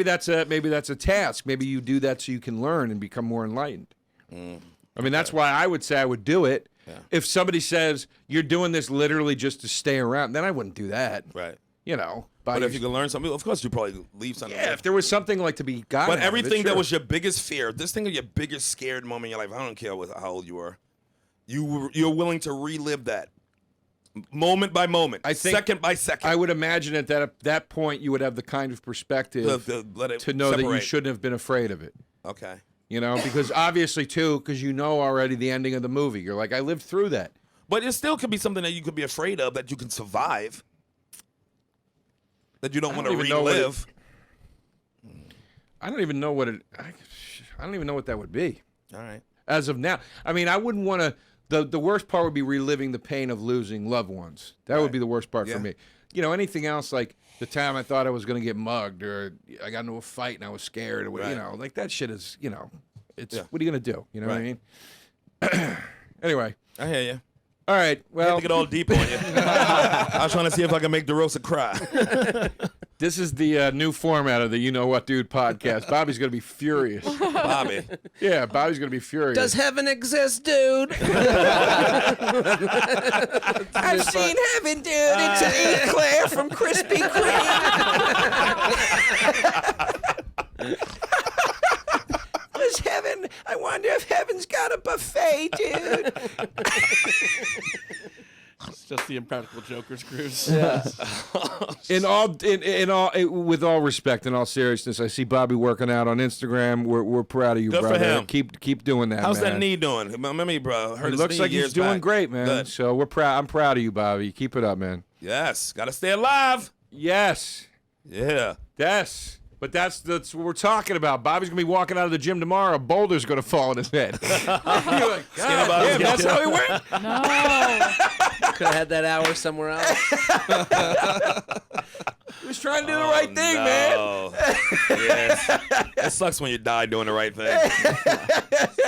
that's a task. Maybe you do that so you can learn and become more enlightened. I mean, that's why I would say I would do it. Yeah. If somebody says you're doing this literally just to stay around, then I wouldn't do that. Right. You know. But if you can learn something, of course, you'd probably leave something. Yeah, if there was something like to be got. But everything that was your biggest fear, this thing of your biggest scared moment in your life, I don't care how old you were, you're willing to relive that moment by moment, second by second. I would imagine at that point you would have the kind of perspective to know that you shouldn't have been afraid of it. Okay. You know, because obviously, too, because you know already the ending of the movie. You're like, I lived through that. But it still could be something that you could be afraid of that you can survive, that you don't want to relive. I don't even know what it. I don't even know what that would be. All right. As of now, I mean, I wouldn't want to. The worst part would be reliving the pain of losing loved ones. That would be the worst part for me. You know, anything else like the time I thought I was going to get mugged or I got into a fight and I was scared or you know, like that shit is, you know, it's what are you going to do? You know what I mean? Anyway. I hear you. All right. Well, to get all deep on you. I was trying to see if I can make DeRosa cry. This is the new format of the You Know What Dude podcast. Bobby's going to be furious. Bobby. Yeah, Bobby's going to be furious. Does heaven exist, dude? I've seen heaven, dude. It's an eclair from Krispy Kreme. Does heaven? I wonder if heaven's got a buffet, dude. It's just the Impractical Jokers cruise. Yeah. With all respect and all seriousness, I see Bobby working out on Instagram. We're proud of you, Good brother. for him. Keep doing that. How's man. that knee doing? Remember me, bro? It looks like he's doing great, man. Good. So we're proud. I'm proud of you, Bobby. Keep it up, man. Yes, gotta stay alive. Yes. Yeah. Yes. But that's what we're talking about. Bobby's gonna be walking out of the gym tomorrow. A boulder's gonna fall on his head. You're like, God damn, that's how he went. No. Could have had that hour somewhere else. He was trying to do the right thing, man. Yes. It sucks when you die doing the right thing.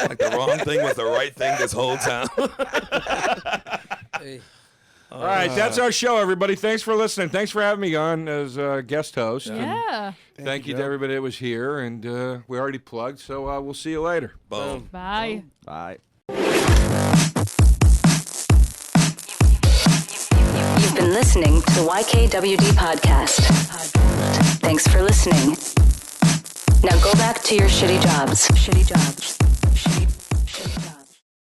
Like the wrong thing was the right thing this whole time. Hey. All right, that's our show, everybody. Thanks for listening. Thanks for having me on as guest host. Yeah. Thank you to everybody that was here, and we already plugged, so we'll see you later. Boom. Bye. Bye. You've been listening to the YKWD podcast. Thanks for listening. Now go back to your shitty jobs.